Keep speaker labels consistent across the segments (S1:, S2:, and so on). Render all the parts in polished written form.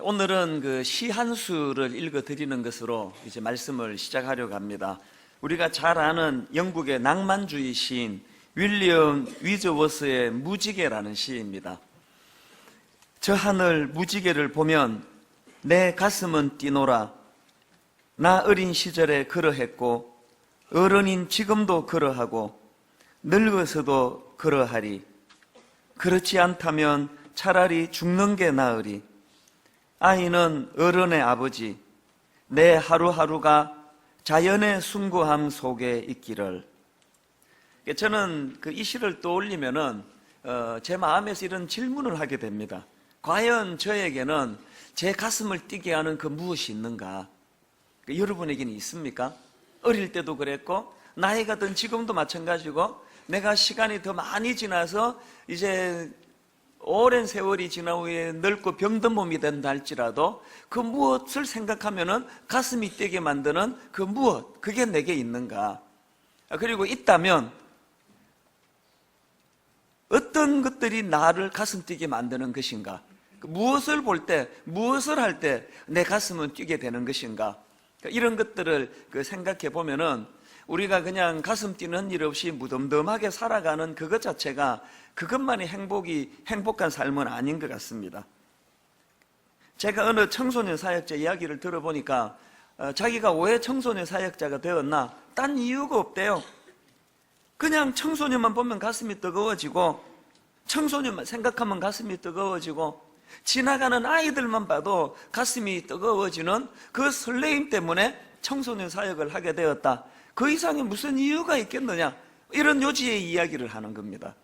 S1: 오늘은 그 시 한 수를 읽어 드리는 것으로 이제 말씀을 시작하려고 합니다. 우리가 잘 아는 영국의 낭만주의 시인 윌리엄 위즈워스의 무지개라는 시입니다. 저 하늘 무지개를 보면 내 가슴은 뛰노라. 나 어린 시절에 그러했고 어른인 지금도 그러하고 늙어서도 그러하리. 그렇지 않다면 차라리 죽는 게 나으리. 아이는 어른의 아버지, 내 하루하루가 자연의 숭고함 속에 있기를. 저는 이 시를 떠올리면은 제 마음에서 이런 질문을 하게 됩니다. 과연 저에게는 제 가슴을 뛰게 하는 그 무엇이 있는가? 여러분에게는 있습니까? 어릴 때도 그랬고 나이가 든 지금도 마찬가지고 내가 시간이 더 많이 지나서 이제 오랜 세월이 지난 후에 늙고 병든 몸이 된다 할지라도 그 무엇을 생각하면은 가슴이 뛰게 만드는 그 무엇, 그게 내게 있는가? 그리고 있다면 어떤 것들이 나를 가슴 뛰게 만드는 것인가? 무엇을 볼 때, 무엇을 할 때 내 가슴은 뛰게 되는 것인가? 이런 것들을 생각해 보면은 우리가 그냥 가슴 뛰는 일 없이 무덤덤하게 살아가는 그것 자체가 그것만이 행복한 삶은 아닌 것 같습니다. 제가 어느 청소년 사역자 이야기를 들어보니까 자기가 왜 청소년 사역자가 되었나? 딴 이유가 없대요. 그냥 청소년만 보면 가슴이 뜨거워지고 청소년만 생각하면 가슴이 뜨거워지고 지나가는 아이들만 봐도 가슴이 뜨거워지는 그 설레임 때문에 청소년 사역을 하게 되었다. 그 이상의 무슨 이유가 있겠느냐? 이런 요지의 이야기를 하는 겁니다.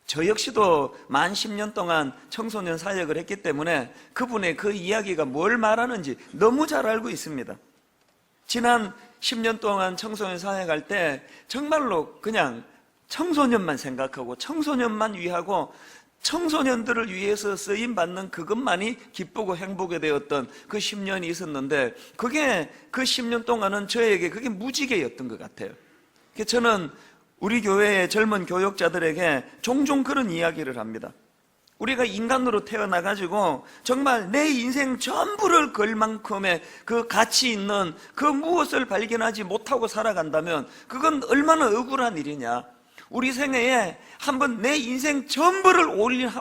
S1: 저 역시도 만 10년 동안 청소년 사역을 했기 때문에 그분의 그 이야기가 뭘 말하는지 너무 잘 알고 있습니다. 지난 10년 동안 청소년 사역할 때 정말로 그냥 청소년만 생각하고 청소년만 위하고 청소년들을 위해서 쓰임받는 그것만이 기쁘고 행복이 되었던 그 10년이 있었는데 그게 그 10년 동안은 저에게 그게 무지개였던 것 같아요. 저는 우리 교회의 젊은 교역자들에게 종종 그런 이야기를 합니다. 우리가 인간으로 태어나가지고 정말 내 인생 전부를 걸 만큼의 그 가치 있는 그 무엇을 발견하지 못하고 살아간다면 그건 얼마나 억울한 일이냐. 우리 생애에 한번 내 인생 전부를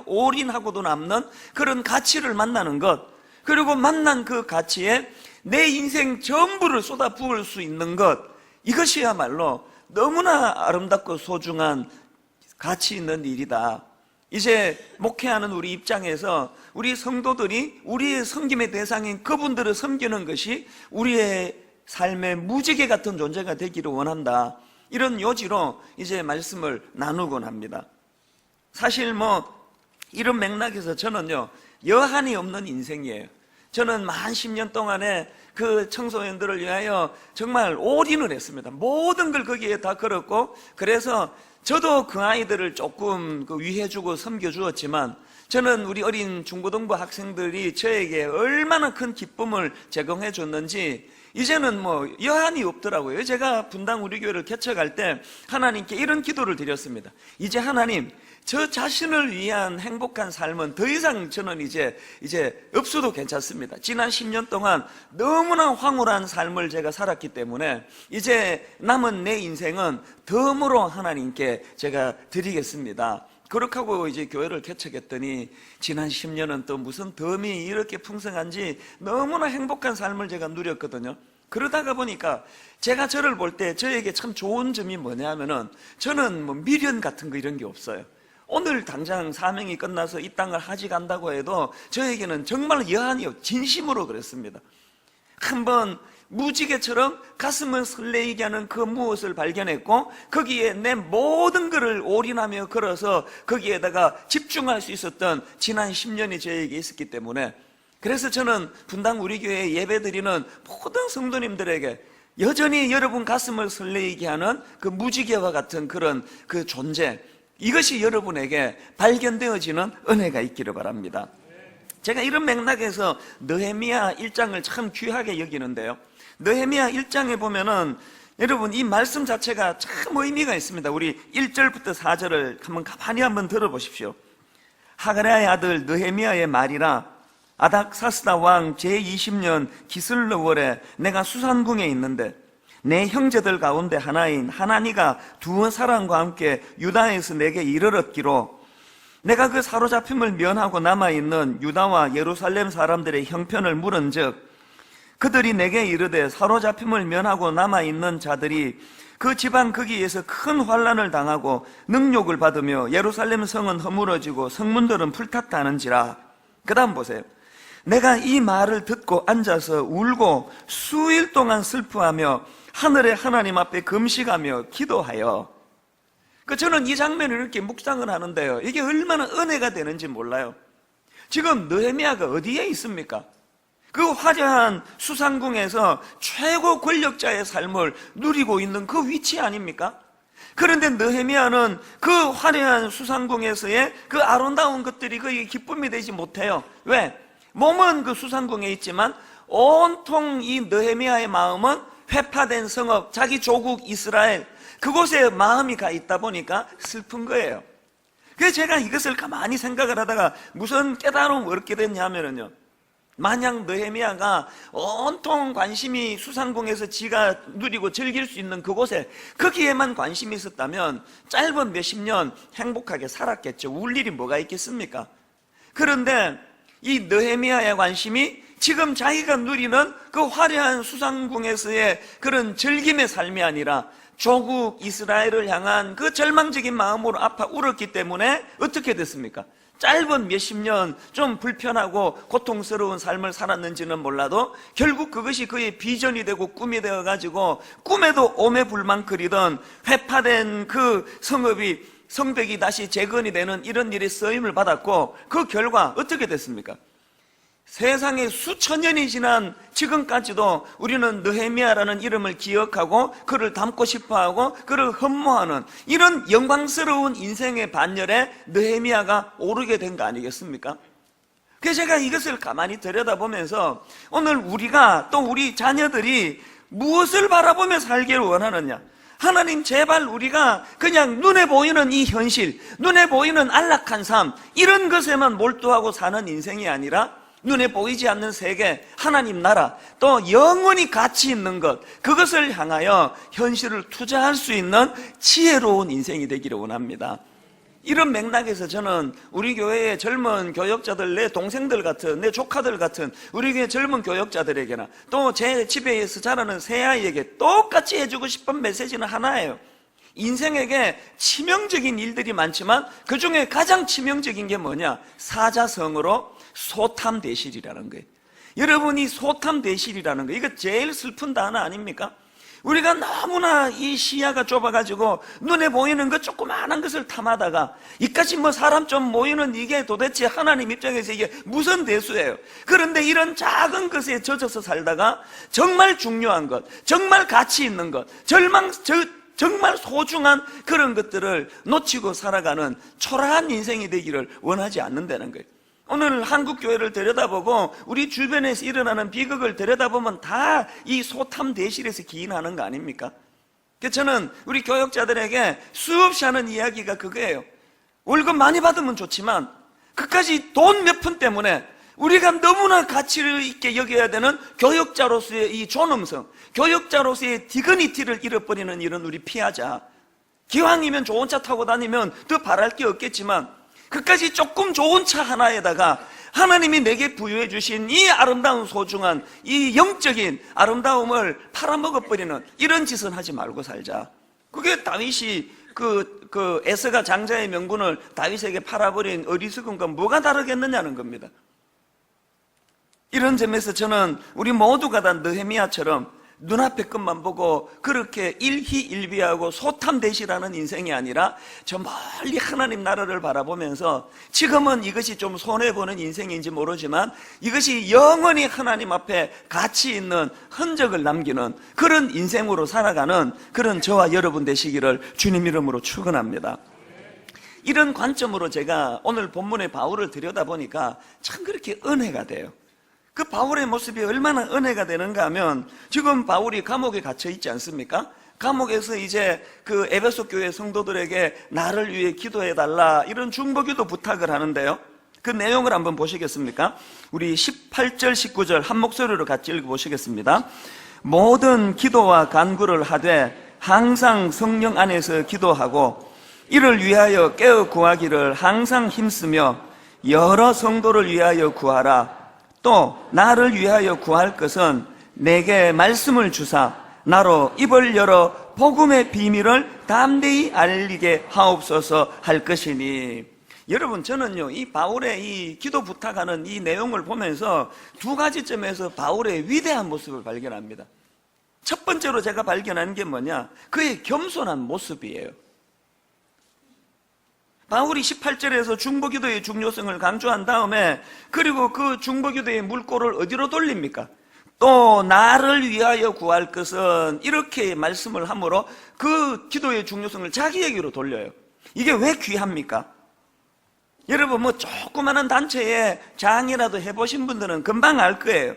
S1: 올인하고도 남는 그런 가치를 만나는 것, 그리고 만난 그 가치에 내 인생 전부를 쏟아 부을 수 있는 것, 이것이야말로 너무나 아름답고 소중한 가치 있는 일이다. 이제 목회하는 우리 입장에서 우리 성도들이 우리의 섬김의 대상인 그분들을 섬기는 것이 우리의 삶의 무지개 같은 존재가 되기를 원한다. 이런 요지로 이제 말씀을 나누곤 합니다. 사실 이런 맥락에서 저는요, 여한이 없는 인생이에요. 저는 만 10년 동안에 그 청소년들을 위하여 정말 올인을 했습니다. 모든 걸 거기에 다 걸었고, 그래서 저도 그 아이들을 조금 위해주고 섬겨주었지만, 저는 우리 어린 중고등부 학생들이 저에게 얼마나 큰 기쁨을 제공해 줬는지 이제는 여한이 없더라고요. 제가 분당 우리 교회를 개척할 때 하나님께 이런 기도를 드렸습니다. 이제 하나님, 저 자신을 위한 행복한 삶은 더 이상 저는 이제 없어도 괜찮습니다. 지난 10년 동안 너무나 황홀한 삶을 제가 살았기 때문에 이제 남은 내 인생은 덤으로 하나님께 제가 드리겠습니다. 그렇게 하고 이제 교회를 개척했더니 지난 10년은 또 무슨 덤이 이렇게 풍성한지 너무나 행복한 삶을 제가 누렸거든요. 그러다가 보니까 제가 저를 볼 때 저에게 참 좋은 점이 뭐냐면은 저는 미련 같은 거 이런 게 없어요. 오늘 당장 사명이 끝나서 이 땅을 하직한다고 해도 저에게는 정말 여한이 진심으로 그랬습니다. 한번 무지개처럼 가슴을 설레이게 하는 그 무엇을 발견했고 거기에 내 모든 것을 올인하며 걸어서 거기에다가 집중할 수 있었던 지난 10년이 저에게 있었기 때문에, 그래서 저는 분당 우리 교회에 예배드리는 모든 성도님들에게 여전히 여러분 가슴을 설레이게 하는 그 무지개와 같은 그런 그 존재, 이것이 여러분에게 발견되어지는 은혜가 있기를 바랍니다. 제가 이런 맥락에서 느헤미야 1장을 참 귀하게 여기는데요, 느헤미야 1장에 보면은 여러분 이 말씀 자체가 참 의미가 있습니다. 우리 1절부터 4절을 가만히 한번 들어보십시오. 하가랴의 아들 느헤미야의 말이라. 아닥사스다 왕 제20년 기슬르월에 내가 수산궁에 있는데 내 형제들 가운데 하나인 하나니가 두 사람과 함께 유다에서 내게 이르렀기로 내가 그 사로잡힘을 면하고 남아있는 유다와 예루살렘 사람들의 형편을 물은즉 그들이 내게 이르되 사로잡힘을 면하고 남아있는 자들이 그 지방 거기에서 큰 환난을 당하고 능욕을 받으며 예루살렘 성은 허물어지고 성문들은 불탔다는지라. 그 다음 보세요. 내가 이 말을 듣고 앉아서 울고 수일 동안 슬퍼하며 하늘의 하나님 앞에 금식하며 기도하여. 저는 이 장면을 이렇게 묵상을 하는데요, 이게 얼마나 은혜가 되는지 몰라요. 지금 느헤미야가 어디에 있습니까? 그 화려한 수상궁에서 최고 권력자의 삶을 누리고 있는 그 위치 아닙니까? 그런데 느헤미야는 그 화려한 수상궁에서의 그 아름다운 것들이 그의 기쁨이 되지 못해요. 왜? 몸은 그 수상궁에 있지만 온통 이 느헤미야의 마음은 회파된 성읍, 자기 조국 이스라엘, 그곳에 마음이 가 있다 보니까 슬픈 거예요. 그래서 제가 이것을 가만히 생각을 하다가 무슨 깨달음을 얻게 됐냐면요, 만약 느헤미야가 온통 관심이 수상궁에서 지가 누리고 즐길 수 있는 그곳에 거기에만 관심이 있었다면 짧은 몇십 년 행복하게 살았겠죠. 울 일이 뭐가 있겠습니까? 그런데 이 느헤미야의 관심이 지금 자기가 누리는 그 화려한 수상궁에서의 그런 즐김의 삶이 아니라 조국 이스라엘을 향한 그 절망적인 마음으로 아파 울었기 때문에 어떻게 됐습니까? 짧은 몇십 년 좀 불편하고 고통스러운 삶을 살았는지는 몰라도 결국 그것이 그의 비전이 되고 꿈이 되어가지고 꿈에도 오매불망거리던 회파된 그 성벽이 다시 재건이 되는 이런 일에 쓰임을 받았고, 그 결과 어떻게 됐습니까? 세상에 수천 년이 지난 지금까지도 우리는 느헤미야라는 이름을 기억하고 그를 닮고 싶어하고 그를 흠모하는 이런 영광스러운 인생의 반열에 느헤미야가 오르게 된 거 아니겠습니까? 그래서 제가 이것을 가만히 들여다보면서 오늘 우리가 또 우리 자녀들이 무엇을 바라보며 살기를 원하느냐, 하나님 제발 우리가 그냥 눈에 보이는 이 현실, 눈에 보이는 안락한 삶, 이런 것에만 몰두하고 사는 인생이 아니라 눈에 보이지 않는 세계, 하나님 나라, 또 영원히 가치 있는 것, 그것을 향하여 현실을 투자할 수 있는 지혜로운 인생이 되기를 원합니다. 이런 맥락에서 저는 우리 교회의 젊은 교역자들, 내 동생들 같은, 내 조카들 같은 우리 교회 젊은 교역자들에게나 또 제 집에서 자라는 새아이에게 똑같이 해주고 싶은 메시지는 하나예요. 인생에게 치명적인 일들이 많지만 그 중에 가장 치명적인 게 뭐냐? 사자성어로 소탐대실이라는 거예요. 여러분이 소탐대실이라는 거예요. 이거 제일 슬픈 단어 아닙니까? 우리가 너무나 이 시야가 좁아가지고 눈에 보이는 것 조그마한 것을 탐하다가 이까지 사람 좀 모이는 이게 도대체 하나님 입장에서 이게 무슨 대수예요. 그런데 이런 작은 것에 젖어서 살다가 정말 중요한 것, 정말 가치 있는 것, 정말 소중한 그런 것들을 놓치고 살아가는 초라한 인생이 되기를 원하지 않는다는 거예요. 오늘 한국교회를 들여다보고 우리 주변에서 일어나는 비극을 들여다보면 다 이 소탐대실에서 기인하는 거 아닙니까? 그래서 저는 우리 교역자들에게 수없이 하는 이야기가 그거예요. 월급 많이 받으면 좋지만 그까지 돈 몇 푼 때문에 우리가 너무나 가치를 있게 여겨야 되는 교역자로서의 이 존엄성, 교역자로서의 디그니티를 잃어버리는 일은 우리 피하자. 기왕이면 좋은 차 타고 다니면 더 바랄 게 없겠지만 그까지 조금 좋은 차 하나에다가 하나님이 내게 부여해 주신 이 아름다운 소중한 이 영적인 아름다움을 팔아먹어버리는 이런 짓은 하지 말고 살자. 그게 다윗이 그 에서가 장자의 명분을 다윗에게 팔아버린 어리석음과 뭐가 다르겠느냐는 겁니다. 이런 점에서 저는 우리 모두가 다 느헤미야처럼 눈앞의 것만 보고 그렇게 일희일비하고 소탐대실하는 인생이 아니라 저 멀리 하나님 나라를 바라보면서 지금은 이것이 좀 손해보는 인생인지 모르지만 이것이 영원히 하나님 앞에 가치 있는 흔적을 남기는 그런 인생으로 살아가는 그런 저와 여러분 되시기를 주님 이름으로 축원합니다. 이런 관점으로 제가 오늘 본문의 바울을 들여다보니까 참 그렇게 은혜가 돼요. 그 바울의 모습이 얼마나 은혜가 되는가 하면 지금 바울이 감옥에 갇혀 있지 않습니까? 감옥에서 이제 그 에베소 교회 성도들에게 나를 위해 기도해 달라 이런 중보기도 부탁을 하는데요. 그 내용을 한번 보시겠습니까? 우리 18절, 19절 한 목소리로 같이 읽어보시겠습니다. 모든 기도와 간구를 하되 항상 성령 안에서 기도하고 이를 위하여 깨어 구하기를 항상 힘쓰며 여러 성도를 위하여 구하라. 또 나를 위하여 구할 것은 내게 말씀을 주사 나로 입을 열어 복음의 비밀을 담대히 알리게 하옵소서 할 것이니. 여러분, 저는요, 이 바울의 이 기도 부탁하는 이 내용을 보면서 두 가지 점에서 바울의 위대한 모습을 발견합니다. 첫 번째로 제가 발견한 게 뭐냐? 그의 겸손한 모습이에요. 바울이 18절에서 중보기도의 중요성을 강조한 다음에, 그리고 그 중보기도의 물꼬를 어디로 돌립니까? 또 나를 위하여 구할 것은, 이렇게 말씀을 함으로 그 기도의 중요성을 자기에게로 돌려요. 이게 왜 귀합니까? 여러분, 뭐 조그마한 단체에 장이라도 해보신 분들은 금방 알 거예요.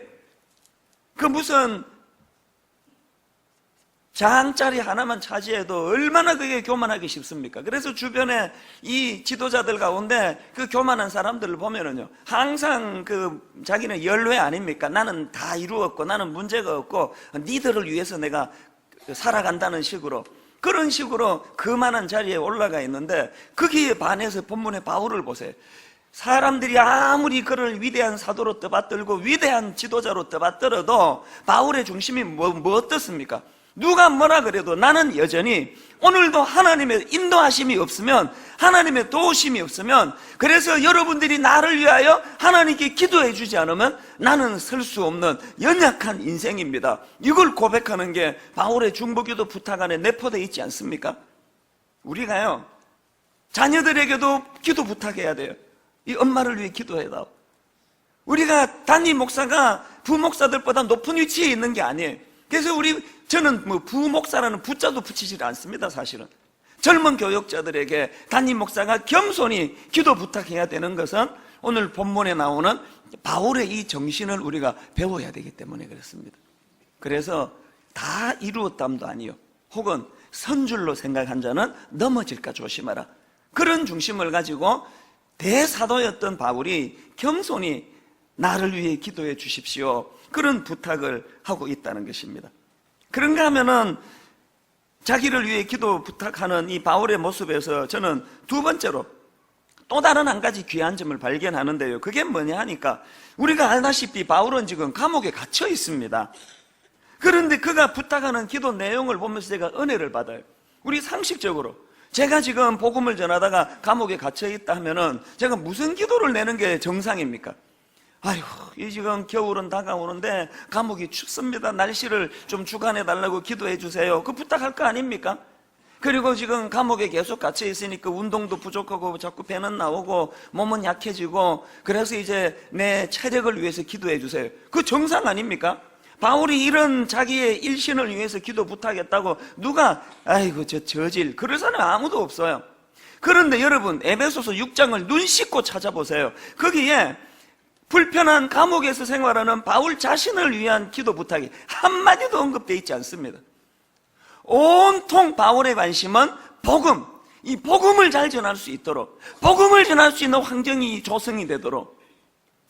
S1: 그 무슨 장짜리 하나만 차지해도 얼마나 그게 교만하기 쉽습니까? 그래서 주변에 이 지도자들 가운데 그 교만한 사람들을 보면은요, 항상 그 자기는 열외 아닙니까? 나는 다 이루었고 나는 문제가 없고 니들을 위해서 내가 살아간다는 식으로, 그런 식으로 그만한 자리에 올라가 있는데, 거기에 반해서 본문의 바울을 보세요. 사람들이 아무리 그를 위대한 사도로 떠받들고 위대한 지도자로 떠받들어도 바울의 중심이 뭐 어떻습니까? 누가 뭐라 그래도 나는 여전히 오늘도 하나님의 인도하심이 없으면, 하나님의 도우심이 없으면, 그래서 여러분들이 나를 위하여 하나님께 기도해 주지 않으면 나는 설 수 없는 연약한 인생입니다. 이걸 고백하는 게 바울의 중보기도 부탁 안에 내포되어 있지 않습니까? 우리가요, 자녀들에게도 기도 부탁해야 돼요. 이 엄마를 위해 기도해다오. 우리가 담임 목사가 부목사들보다 높은 위치에 있는 게 아니에요. 그래서 저는 뭐 부목사라는 부자도 붙이지 않습니다. 사실은 젊은 교역자들에게 담임 목사가 겸손히 기도 부탁해야 되는 것은 오늘 본문에 나오는 바울의 이 정신을 우리가 배워야 되기 때문에 그렇습니다. 그래서 다 이루었담도 아니요, 혹은 선줄로 생각한 자는 넘어질까 조심하라, 그런 중심을 가지고 대사도였던 바울이 겸손히 나를 위해 기도해 주십시오, 그런 부탁을 하고 있다는 것입니다. 그런가 하면은 자기를 위해 기도 부탁하는 이 바울의 모습에서 저는 두 번째로 또 다른 한 가지 귀한 점을 발견하는데요, 그게 뭐냐 하니까, 우리가 알다시피 바울은 지금 감옥에 갇혀 있습니다. 그런데 그가 부탁하는 기도 내용을 보면서 제가 은혜를 받아요. 우리 상식적으로 제가 지금 복음을 전하다가 감옥에 갇혀 있다 하면은 제가 무슨 기도를 내는 게 정상입니까? 아이고, 이 지금 겨울은 다가오는데 감옥이 춥습니다. 날씨를 좀 주관해 달라고 기도해 주세요. 그 부탁할 거 아닙니까? 그리고 지금 감옥에 계속 갇혀 있으니까 운동도 부족하고 자꾸 배는 나오고 몸은 약해지고, 그래서 이제 내 체력을 위해서 기도해 주세요. 그 정상 아닙니까? 바울이 이런 자기의 일신을 위해서 기도 부탁했다고 누가 아이고 저질 그럴 사람 아무도 없어요. 그런데 여러분, 에베소서 6장을 눈 씻고 찾아보세요. 거기에 불편한 감옥에서 생활하는 바울 자신을 위한 기도 부탁이 한마디도 언급되어 있지 않습니다. 온통 바울의 관심은 복음, 이 복음을 잘 전할 수 있도록, 복음을 전할 수 있는 환경이 조성이 되도록.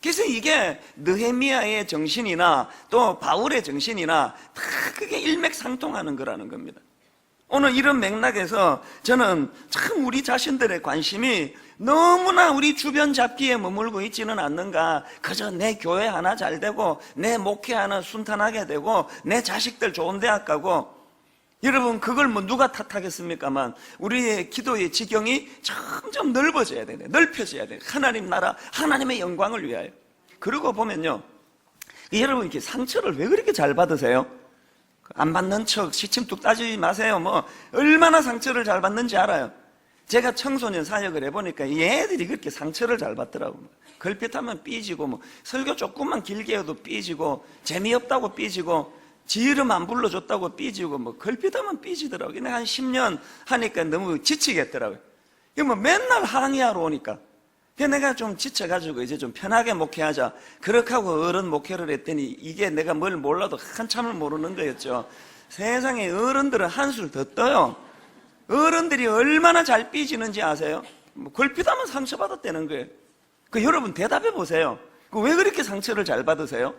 S1: 그래서 이게 느헤미야의 정신이나 또 바울의 정신이나 다 그게 일맥상통하는 거라는 겁니다. 오늘 이런 맥락에서 저는 참 우리 자신들의 관심이 너무나 우리 주변 잡기에 머물고 있지는 않는가. 그저 내 교회 하나 잘 되고 내 목회 하나 순탄하게 되고 내 자식들 좋은 대학 가고, 여러분 그걸 뭐 누가 탓하겠습니까만 우리의 기도의 지경이 점점 넓어져야 되네, 넓혀져야 돼. 하나님 나라, 하나님의 영광을 위하여. 그러고 보면요, 여러분 이렇게 상처를 왜 그렇게 잘 받으세요? 안 받는 척 시침 뚝 따지지 마세요. 뭐 얼마나 상처를 잘 받는지 알아요. 제가 청소년 사역을 해보니까 얘들이 그렇게 상처를 잘 받더라고요. 걸핏하면 삐지고, 뭐 설교 조금만 길게 해도 삐지고, 재미없다고 삐지고, 지 이름 안 불러줬다고 삐지고, 뭐 걸핏하면 삐지더라고요. 내가 한 10년 하니까 너무 지치겠더라고요. 이거 뭐 맨날 항의하러 오니까. 그래서 내가 좀 지쳐가지고 이제 좀 편하게 목회하자, 그렇게 하고 어른 목회를 했더니 이게 내가 뭘 몰라도 한참을 모르는 거였죠. 세상에 어른들은 한술 더 떠요. 어른들이 얼마나 잘 삐지는지 아세요? 뭐 걸핏하면 상처받았다는 거예요. 여러분 대답해 보세요. 왜 그렇게 상처를 잘 받으세요?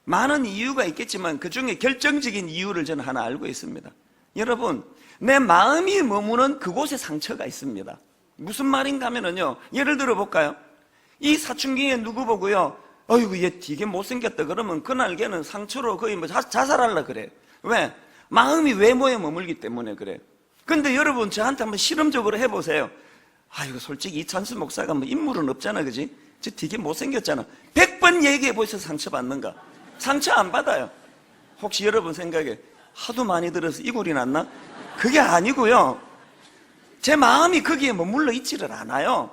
S1: 많은 이유가 있겠지만 그 중에 결정적인 이유를 저는 하나 알고 있습니다. 여러분, 내 마음이 머무는 그곳에 상처가 있습니다. 무슨 말인가 하면요, 예를 들어 볼까요? 이 사춘기에 누구 보고요, 어이구 얘 되게 못생겼다 그러면 그날 걔는 상처로 거의 뭐 자살하려고 그래. 왜? 마음이 외모에 머물기 때문에 그래. 근데 여러분 저한테 한번 실험적으로 해보세요. 이거 솔직히 이찬수 목사가 뭐 인물은 없잖아, 그지? 저 되게 못생겼잖아. 100번 얘기해 보셔서 상처받는가? 상처 안 받아요. 혹시 여러분 생각에 하도 많이 들어서 이골이 났나? 그게 아니고요, 제 마음이 거기에 머물러 있지를 않아요.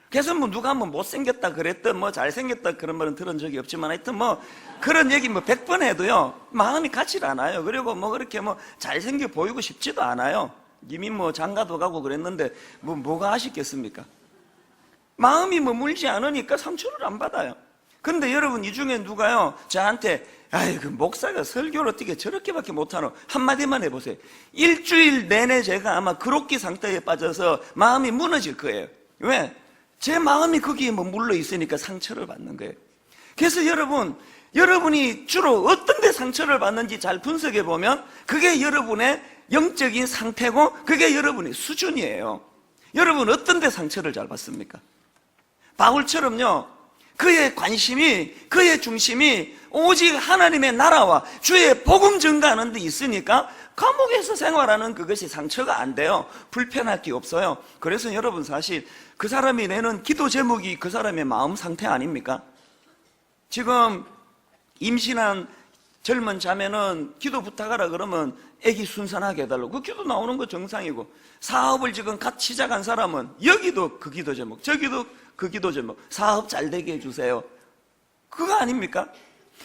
S1: 그래서 뭐 누가 뭐 못생겼다 그랬든 뭐 잘생겼다 그런 말은 들은 적이 없지만 하여튼 뭐 그런 얘기 뭐 100번 해도요, 마음이 같질 않아요. 그리고 뭐 그렇게 뭐 잘생겨 보이고 싶지도 않아요. 이미 뭐 장가도 가고 그랬는데 뭐가 아쉽겠습니까? 마음이 머물지 않으니까 상처를 안 받아요. 근데 여러분 이 중에 누가요 저한테 그 목사가 설교를 어떻게 저렇게밖에 못하노? 한마디만 해보세요. 일주일 내내 제가 아마 그로기 상태에 빠져서 마음이 무너질 거예요. 왜? 제 마음이 거기에 머물러 있으니까 상처를 받는 거예요. 그래서 여러분이 주로 어떤 데 상처를 받는지 잘 분석해 보면 그게 여러분의 영적인 상태고 그게 여러분의 수준이에요. 여러분 어떤 데 상처를 잘 받습니까? 바울처럼요, 그의 관심이, 그의 중심이 오직 하나님의 나라와 주의 복음 전가하는 데 있으니까 감옥에서 생활하는 그것이 상처가 안 돼요. 불편할 게 없어요. 그래서 여러분 사실 그 사람이 내는 기도 제목이 그 사람의 마음 상태 아닙니까? 지금 임신한 젊은 자매는 기도 부탁하라 그러면 애기 순산하게 해달라고, 그 기도 나오는 거 정상이고, 사업을 지금 갓 시작한 사람은 여기도 그 기도 제목, 저기도 그 기도 제목, 사업 잘 되게 해주세요. 그거 아닙니까?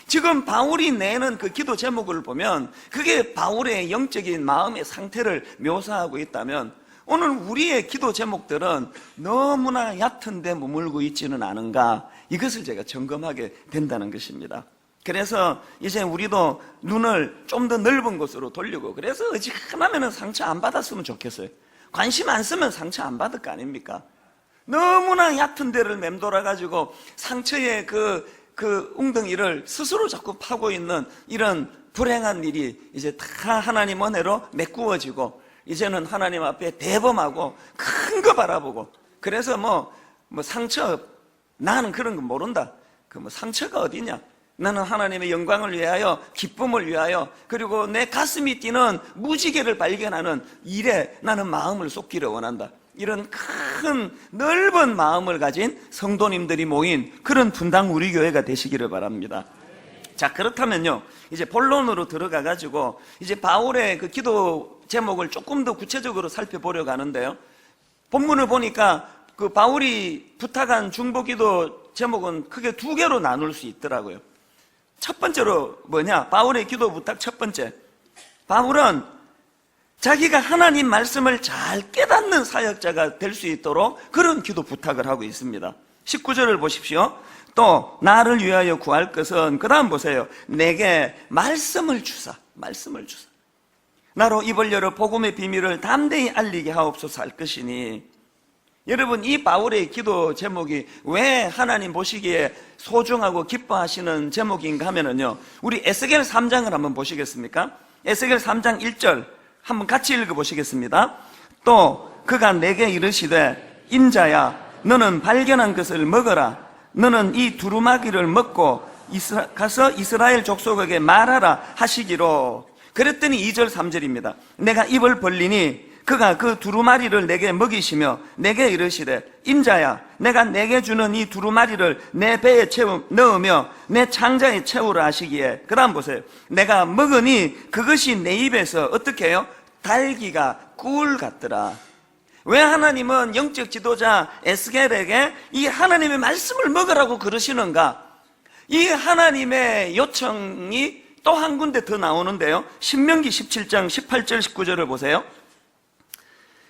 S1: 지금 바울이 내는 그 기도 제목을 보면 그게 바울의 영적인 마음의 상태를 묘사하고 있다면, 오늘 우리의 기도 제목들은 너무나 얕은 데 머물고 있지는 않은가, 이것을 제가 점검하게 된다는 것입니다. 그래서 이제 우리도 눈을 좀 더 넓은 곳으로 돌리고, 그래서 어지간하면 상처 안 받았으면 좋겠어요. 관심 안 쓰면 상처 안 받을 거 아닙니까? 너무나 얕은 데를 맴돌아가지고 상처의 그 웅덩이를 스스로 자꾸 파고 있는 이런 불행한 일이 이제 다 하나님 은혜로 메꾸어지고, 이제는 하나님 앞에 대범하고 큰 거 바라보고, 그래서 뭐 상처, 나는 그런 거 모른다. 그 상처가 어디냐? 나는 하나님의 영광을 위하여, 기쁨을 위하여, 그리고 내 가슴이 뛰는 무지개를 발견하는 일에 나는 마음을 쏟기를 원한다. 이런 큰 넓은 마음을 가진 성도님들이 모인 그런 분당 우리 교회가 되시기를 바랍니다. 자, 그렇다면요, 이제 본론으로 들어가 가지고 이제 바울의 그 기도 제목을 조금 더 구체적으로 살펴보려고 하는데요, 본문을 보니까 그 바울이 부탁한 중보기도 제목은 크게 두 개로 나눌 수 있더라고요. 첫 번째로 뭐냐? 바울의 기도 부탁 첫 번째, 바울은 자기가 하나님 말씀을 잘 깨닫는 사역자가 될 수 있도록 그런 기도 부탁을 하고 있습니다. 19절을 보십시오. 또 나를 위하여 구할 것은, 그 다음 보세요. 내게 말씀을 주사, 말씀을 주사. 나로 입을 열어 복음의 비밀을 담대히 알리게 하옵소서 할 것이니. 여러분, 이 바울의 기도 제목이 왜 하나님 보시기에 소중하고 기뻐하시는 제목인가 하면은요, 우리 에스겔 3장을 한번 보시겠습니까? 에스겔 3장 1절 한번 같이 읽어보시겠습니다. 또 그가 내게 이르시되, 인자야, 너는 발견한 것을 먹어라. 너는 이 두루마기를 먹고 가서 이스라엘 족속에게 말하라 하시기로. 그랬더니 2절 3절입니다. 내가 입을 벌리니 그가 그 두루마리를 내게 먹이시며 내게 이르시되, 인자야, 내가 내게 주는 이 두루마리를 내 배에 넣으며 내 창자에 채우라 하시기에. 그 다음 보세요. 내가 먹으니 그것이 내 입에서 어떻게 해요? 달기가 꿀 같더라. 왜 하나님은 영적 지도자 에스겔에게 이 하나님의 말씀을 먹으라고 그러시는가? 이 하나님의 요청이 또 한 군데 더 나오는데요, 신명기 17장 18절 19절을 보세요.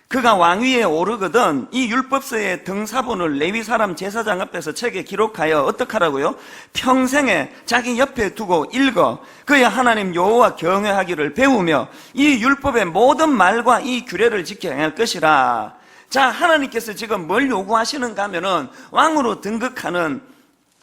S1: 그가 왕위에 오르거든 이 율법서의 등사본을 레위 사람 제사장 앞에서 책에 기록하여 어떡하라고요? 평생에 자기 옆에 두고 읽어 그의 하나님 여호와 경외하기를 배우며 이 율법의 모든 말과 이 규례를 지켜야 할 것이라. 자, 하나님께서 지금 뭘 요구하시는가 하면은 왕으로 등극하는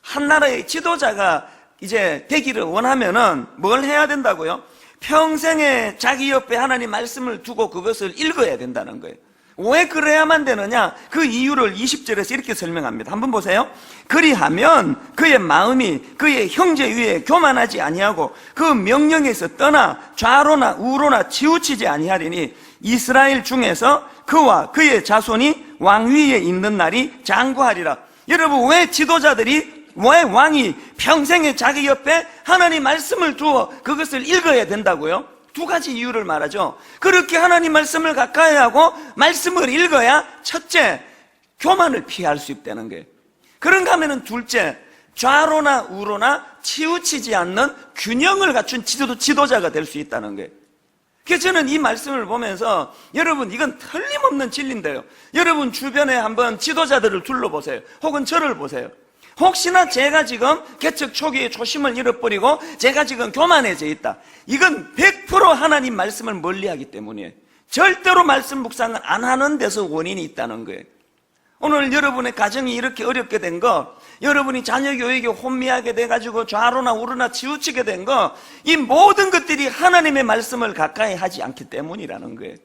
S1: 한 나라의 지도자가 이제 되기를 원하면은 뭘 해야 된다고요? 평생에 자기 옆에 하나님 말씀을 두고 그것을 읽어야 된다는 거예요. 왜 그래야만 되느냐? 그 이유를 20절에서 이렇게 설명합니다. 한번 보세요. 그리하면 그의 마음이 그의 형제 위에 교만하지 아니하고 그 명령에서 떠나 좌로나 우로나 치우치지 아니하리니 이스라엘 중에서 그와 그의 자손이 왕위에 있는 날이 장구하리라. 여러분, 왜 지도자들이, 왜 왕이 평생에 자기 옆에 하나님 말씀을 두어 그것을 읽어야 된다고요? 두 가지 이유를 말하죠. 그렇게 하나님 말씀을 가까이 하고 말씀을 읽어야 첫째, 교만을 피할 수 있다는 거예요. 그런가 하면은 둘째, 좌로나 우로나 치우치지 않는 균형을 갖춘 지도자가 될 수 있다는 거예요. 그래서 저는 이 말씀을 보면서 여러분, 이건 틀림없는 진리인데요. 여러분 주변에 한번 지도자들을 둘러보세요. 혹은 저를 보세요. 혹시나 제가 지금 개척 초기에 초심을 잃어버리고 제가 지금 교만해져 있다. 이건 100% 하나님 말씀을 멀리하기 때문이에요. 절대로 말씀 묵상을 안 하는 데서 원인이 있다는 거예요. 오늘 여러분의 가정이 이렇게 어렵게 된 거, 여러분이 자녀 교육에 혼미하게 돼가지고 좌로나 우로나 치우치게 된 거, 이 모든 것들이 하나님의 말씀을 가까이 하지 않기 때문이라는 거예요.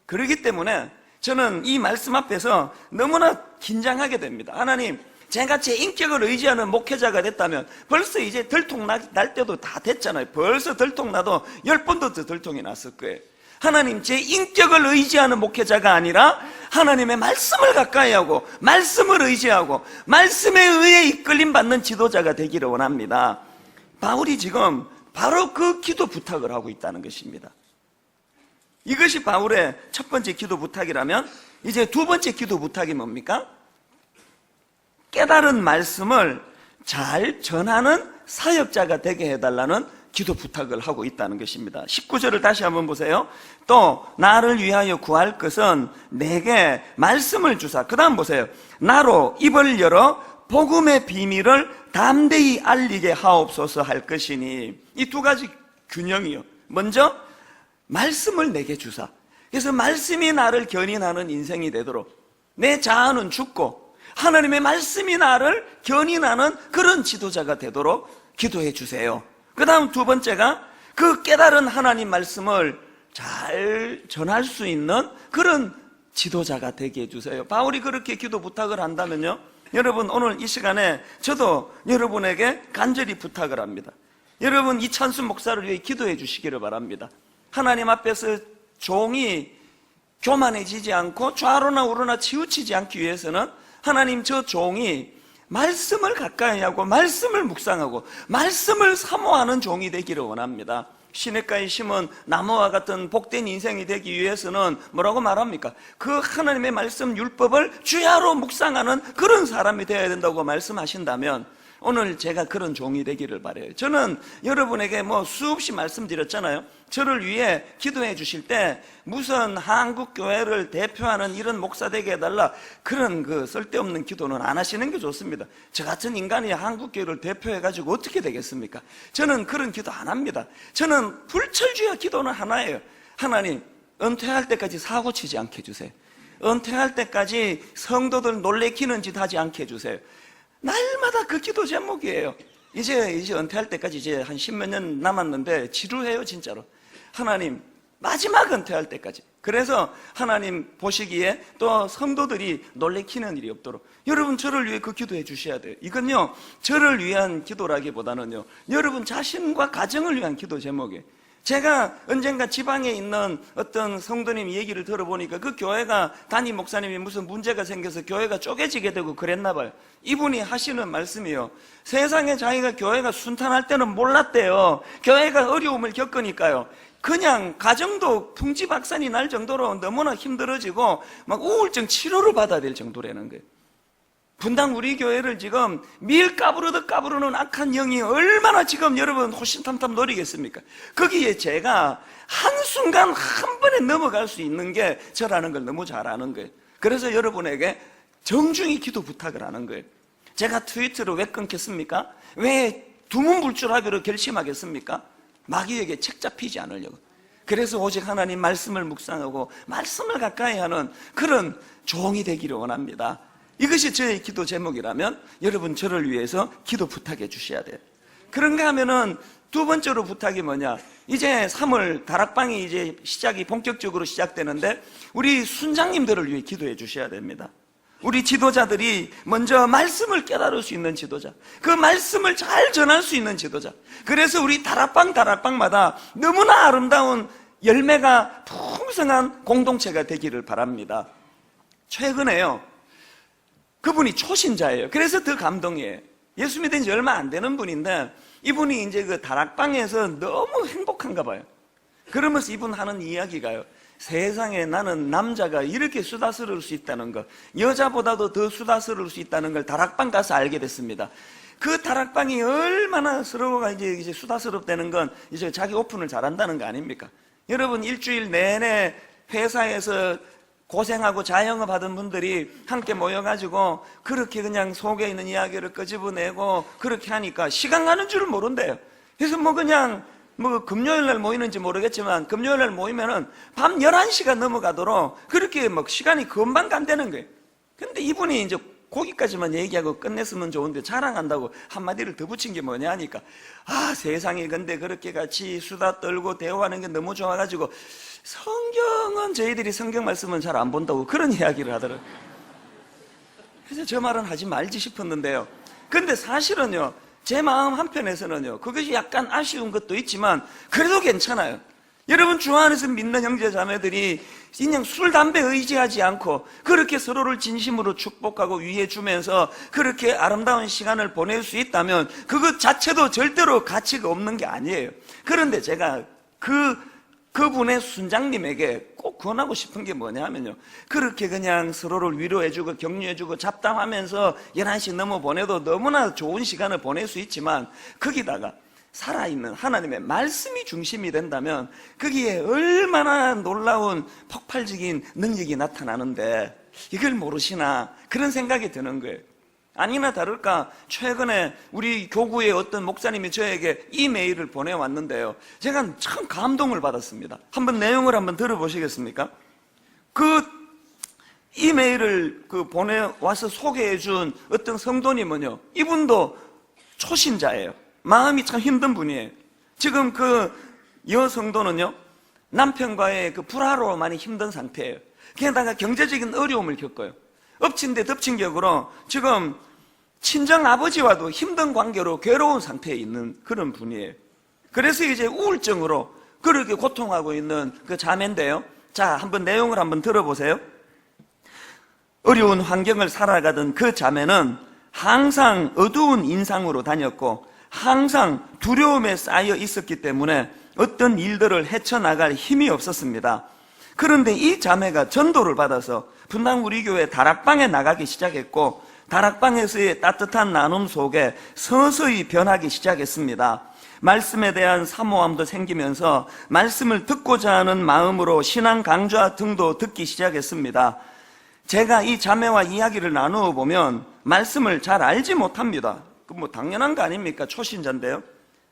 S1: 그렇기 때문에 저는 이 말씀 앞에서 너무나 긴장하게 됩니다. 하나님, 제가 제 인격을 의지하는 목회자가 됐다면 벌써 이제 들통 날 때도 다 됐잖아요. 벌써 들통 나도 10번도 더 들통이 났을 거예요. 하나님, 제 인격을 의지하는 목회자가 아니라 하나님의 말씀을 가까이 하고 말씀을 의지하고 말씀에 의해 이끌림 받는 지도자가 되기를 원합니다. 바울이 지금 바로 그 기도 부탁을 하고 있다는 것입니다. 이것이 바울의 첫 번째 기도 부탁이라면 이제 두 번째 기도 부탁이 뭡니까? 깨달은 말씀을 잘 전하는 사역자가 되게 해달라는 기도 부탁을 하고 있다는 것입니다. 19절을 다시 한번 보세요. 또 나를 위하여 구할 것은 내게 말씀을 주사. 그 다음 보세요. 나로 입을 열어 복음의 비밀을 담대히 알리게 하옵소서 할 것이니. 이 두 가지 균형이요. 먼저 말씀을 내게 주사. 그래서 말씀이 나를 견인하는 인생이 되도록, 내 자아는 죽고 하나님의 말씀이 나를 견인하는 그런 지도자가 되도록 기도해 주세요. 그 다음 두 번째가 그 깨달은 하나님 말씀을 잘 전할 수 있는 그런 지도자가 되게 해주세요. 바울이 그렇게 기도 부탁을 한다면요, 여러분 오늘 이 시간에 저도 여러분에게 간절히 부탁을 합니다. 여러분 이찬순 목사를 위해 기도해 주시기를 바랍니다. 하나님 앞에서 종이 교만해지지 않고 좌로나 우로나 치우치지 않기 위해서는 하나님, 저 종이 말씀을 가까이 하고 말씀을 묵상하고 말씀을 사모하는 종이 되기를 원합니다. 시냇가에 심은 나무와 같은 복된 인생이 되기 위해서는 뭐라고 말합니까? 그 하나님의 말씀 율법을 주야로 묵상하는 그런 사람이 되어야 된다고 말씀하신다면 오늘 제가 그런 종이 되기를 바라요. 저는 여러분에게 수없이 말씀드렸잖아요. 저를 위해 기도해 주실 때 무슨 한국교회를 대표하는 이런 목사 되게 해달라, 그런 쓸데없는 기도는 안 하시는 게 좋습니다. 저 같은 인간이 한국교회를 대표해가지고 어떻게 되겠습니까? 저는 그런 기도 안 합니다. 저는 불철주야 기도는 하나예요. 하나님, 은퇴할 때까지 사고 치지 않게 해주세요. 은퇴할 때까지 성도들 놀래키는 짓 하지 않게 해주세요. 날마다 그 기도 제목이에요. 이제 은퇴할 때까지 이제 한 10몇 년 남았는데 지루해요, 진짜로. 하나님, 마지막 은퇴할 때까지. 그래서 하나님 보시기에 또 성도들이 놀래키는 일이 없도록 여러분 저를 위해 그 기도해 주셔야 돼요. 이건요, 저를 위한 기도라기보다는요, 여러분 자신과 가정을 위한 기도 제목이에요. 제가 언젠가 지방에 있는 어떤 성도님 얘기를 들어보니까 그 교회가 담임 목사님이 무슨 문제가 생겨서 교회가 쪼개지게 되고 그랬나 봐요. 이분이 하시는 말씀이요, 세상에 자기가 교회가 순탄할 때는 몰랐대요. 교회가 어려움을 겪으니까요, 그냥 가정도 풍지박산이 날 정도로 너무나 힘들어지고 막 우울증 치료를 받아야 될 정도라는 거예요. 분당 우리 교회를 지금 밀 까부르듯 까부르는 악한 영이 얼마나 지금 여러분 호신탐탐 노리겠습니까? 거기에 제가 한순간 한 번에 넘어갈 수 있는 게 저라는 걸 너무 잘 아는 거예요. 그래서 여러분에게 정중히 기도 부탁을 하는 거예요. 제가 트위터를 왜 끊겼습니까? 왜 두문불출하기로 결심하겠습니까? 마귀에게 책 잡히지 않으려고. 그래서 오직 하나님 말씀을 묵상하고 말씀을 가까이 하는 그런 종이 되기를 원합니다. 이것이 저의 기도 제목이라면 여러분 저를 위해서 기도 부탁해 주셔야 돼요. 그런가 하면은 두 번째로 부탁이 뭐냐? 이제 3월 다락방이 이제 시작이 본격적으로 시작되는데 우리 순장님들을 위해 기도해 주셔야 됩니다. 우리 지도자들이 먼저 말씀을 깨달을 수 있는 지도자, 그 말씀을 잘 전할 수 있는 지도자. 그래서 우리 다락방마다 너무나 아름다운 열매가 풍성한 공동체가 되기를 바랍니다. 최근에요, 그분이 초신자예요. 그래서 더 감동이에요. 예수 믿은 지 얼마 안 되는 분인데 이분이 이제 그 다락방에서 너무 행복한가 봐요. 그러면서 이분 하는 이야기가요, 세상에 나는 남자가 이렇게 수다스러울 수 있다는 것, 여자보다도 더 수다스러울 수 있다는 걸 다락방 가서 알게 됐습니다. 그 다락방이 얼마나 서로가 이제 수다스럽다는 건 이제 자기 오픈을 잘한다는 거 아닙니까? 여러분 일주일 내내 회사에서 고생하고 자영업 하던 분들이 함께 모여가지고 그렇게 그냥 속에 있는 이야기를 끄집어내고 그렇게 하니까 시간 가는 줄을 모른대요. 그래서 그냥 금요일 날 모이는지 모르겠지만 금요일 날 모이면은 밤 11시가 넘어가도록 그렇게 시간이 금방 간다는 거예요. 근데 이분이 이제 거기까지만 얘기하고 끝냈으면 좋은데 자랑한다고 한마디를 더 붙인 게 뭐냐 하니까 세상에 근데 그렇게 같이 수다 떨고 대화하는 게 너무 좋아가지고 성경은 저희들이 성경 말씀은 잘 안 본다고 그런 이야기를 하더라고요. 그래서 저 말은 하지 말지 싶었는데요. 근데 사실은요, 제 마음 한편에서는요, 그것이 약간 아쉬운 것도 있지만 그래도 괜찮아요. 여러분 주 안에서 믿는 형제 자매들이 그냥 술, 담배 의지하지 않고 그렇게 서로를 진심으로 축복하고 위해 주면서 그렇게 아름다운 시간을 보낼 수 있다면 그것 자체도 절대로 가치가 없는 게 아니에요. 그런데 제가 그분의 순장님에게 꼭 권하고 싶은 게 뭐냐 하면요, 그렇게 그냥 서로를 위로해주고 격려해주고 잡담하면서 11시 넘어 보내도 너무나 좋은 시간을 보낼 수 있지만 거기다가 살아있는 하나님의 말씀이 중심이 된다면 거기에 얼마나 놀라운 폭발적인 능력이 나타나는데 이걸 모르시나 그런 생각이 드는 거예요. 아니나 다를까 최근에 우리 교구의 어떤 목사님이 저에게 이메일을 보내왔는데요, 제가 참 감동을 받았습니다. 한번 내용을 한번 들어보시겠습니까? 그 이메일을 보내와서 소개해준 어떤 성도님은요, 이분도 초신자예요. 마음이 참 힘든 분이에요. 지금 그 여성도는요, 남편과의 불화로 많이 힘든 상태예요. 게다가 경제적인 어려움을 겪어요. 엎친 데 덮친 격으로 지금 친정 아버지와도 힘든 관계로 괴로운 상태에 있는 그런 분이에요. 그래서 이제 우울증으로 그렇게 고통하고 있는 그 자매인데요. 자, 한번 내용을 한번 들어보세요. 어려운 환경을 살아가던 그 자매는 항상 어두운 인상으로 다녔고 항상 두려움에 쌓여 있었기 때문에 어떤 일들을 헤쳐나갈 힘이 없었습니다. 그런데 이 자매가 전도를 받아서 분당 우리 교회 다락방에 나가기 시작했고 다락방에서의 따뜻한 나눔 속에 서서히 변하기 시작했습니다. 말씀에 대한 사모함도 생기면서 말씀을 듣고자 하는 마음으로 신앙 강좌 등도 듣기 시작했습니다. 제가 이 자매와 이야기를 나누어 보면 말씀을 잘 알지 못합니다. 당연한 거 아닙니까? 초신자인데요.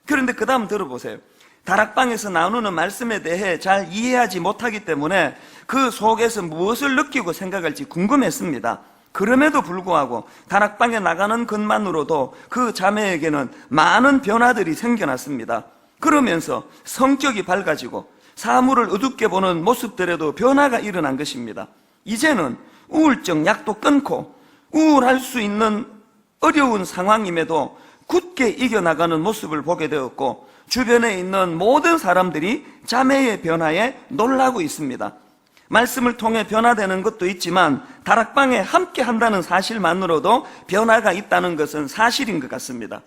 S1: 그런데 그 다음 들어보세요. 다락방에서 나누는 말씀에 대해 잘 이해하지 못하기 때문에 그 속에서 무엇을 느끼고 생각할지 궁금했습니다. 그럼에도 불구하고 다락방에 나가는 것만으로도 그 자매에게는 많은 변화들이 생겨났습니다. 그러면서 성격이 밝아지고 사물을 어둡게 보는 모습들에도 변화가 일어난 것입니다. 이제는 우울증 약도 끊고 우울할 수 있는 어려운 상황임에도 굳게 이겨나가는 모습을 보게 되었고 주변에 있는 모든 사람들이 자매의 변화에 놀라고 있습니다. 말씀을 통해 변화되는 것도 있지만 다락방에 함께 한다는 사실만으로도 변화가 있다는 것은 사실인 것 같습니다.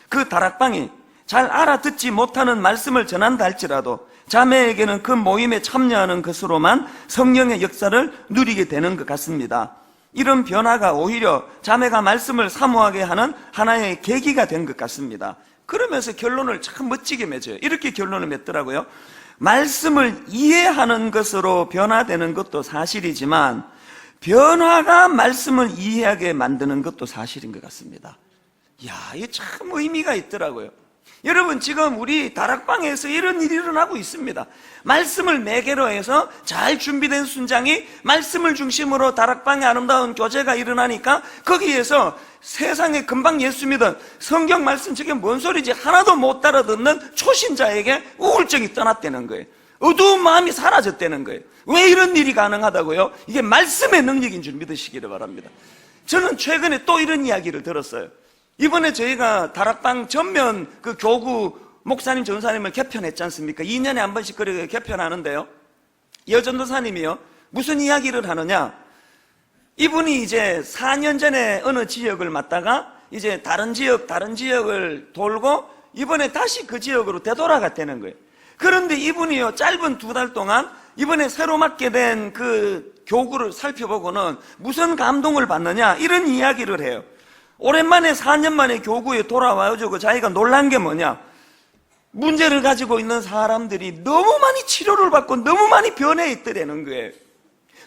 S1: 그 다락방이 잘 알아듣지 못하는 말씀을 전한다 할지라도 자매에게는 그 모임에 참여하는 것으로만 성령의 역사를 누리게 되는 것 같습니다. 이런 변화가 오히려 자매가 말씀을 사모하게 하는 하나의 계기가 된 것 같습니다. 그러면서 결론을 참 멋지게 맺어요. 이렇게 결론을 맺더라고요. 말씀을 이해하는 것으로 변화되는 것도 사실이지만 변화가 말씀을 이해하게 만드는 것도 사실인 것 같습니다. 이야, 이게 참 의미가 있더라고요. 여러분, 지금 우리 다락방에서 이런 일이 일어나고 있습니다. 말씀을 매개로 해서 잘 준비된 순장이 말씀을 중심으로 다락방에 아름다운 교제가 일어나니까 거기에서 세상에 금방 예수 믿은 성경 말씀 저게 뭔 소리지 하나도 못 알아듣는 초신자에게 우울증이 떠났다는 거예요. 어두운 마음이 사라졌다는 거예요. 왜 이런 일이 가능하다고요? 이게 말씀의 능력인 줄 믿으시기를 바랍니다. 저는 최근에 또 이런 이야기를 들었어요. 이번에 저희가 다락방 전면 그 교구 목사님 전사님을 개편했지 않습니까? 2년에 한 번씩 그렇게 개편하는데요. 여전도사님이요, 무슨 이야기를 하느냐, 이분이 이제 4년 전에 어느 지역을 맡다가 이제 다른 지역을 돌고 이번에 다시 그 지역으로 되돌아갔다는 거예요. 그런데 이분이요, 짧은 2달 동안 이번에 새로 맡게 된 그 교구를 살펴보고는 무슨 감동을 받느냐, 이런 이야기를 해요. 오랜만에 4년 만에 교구에 돌아와가지고 자기가 놀란 게 뭐냐, 문제를 가지고 있는 사람들이 너무 많이 치료를 받고 너무 많이 변해 있더라는 거예요.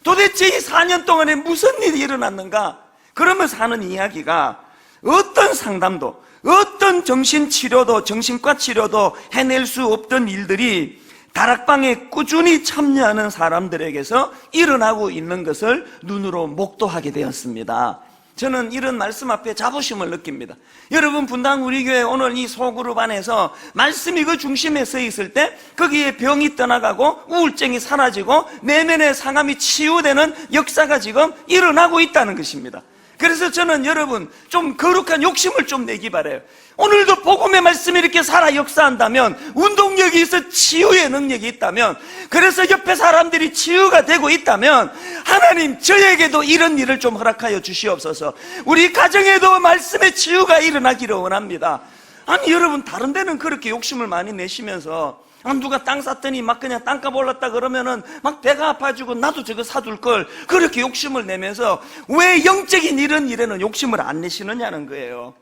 S1: 도대체 이 4년 동안에 무슨 일이 일어났는가? 그러면서 하는 이야기가, 어떤 상담도, 어떤 정신치료도, 정신과 치료도 해낼 수 없던 일들이 다락방에 꾸준히 참여하는 사람들에게서 일어나고 있는 것을 눈으로 목도하게 되었습니다. 저는 이런 말씀 앞에 자부심을 느낍니다. 여러분, 분당 우리 교회 오늘 이 소그룹 안에서 말씀이 그 중심에 서 있을 때 거기에 병이 떠나가고 우울증이 사라지고 내면의 상함이 치유되는 역사가 지금 일어나고 있다는 것입니다. 그래서 저는 여러분, 좀 거룩한 욕심을 좀 내기 바라요. 오늘도 복음의 말씀이 이렇게 살아 역사한다면, 운동력이 있어 치유의 능력이 있다면, 그래서 옆에 사람들이 치유가 되고 있다면, 하나님 저에게도 이런 일을 좀 허락하여 주시옵소서. 우리 가정에도 말씀의 치유가 일어나기를 원합니다. 아니 여러분, 다른 데는 그렇게 욕심을 많이 내시면서 누가 땅 샀더니 막 그냥 땅값 올랐다 그러면은 막 배가 아파지고 나도 저거 사둘 걸 그렇게 욕심을 내면서 왜 영적인 이런 일에는 욕심을 안 내시느냐는 거예요.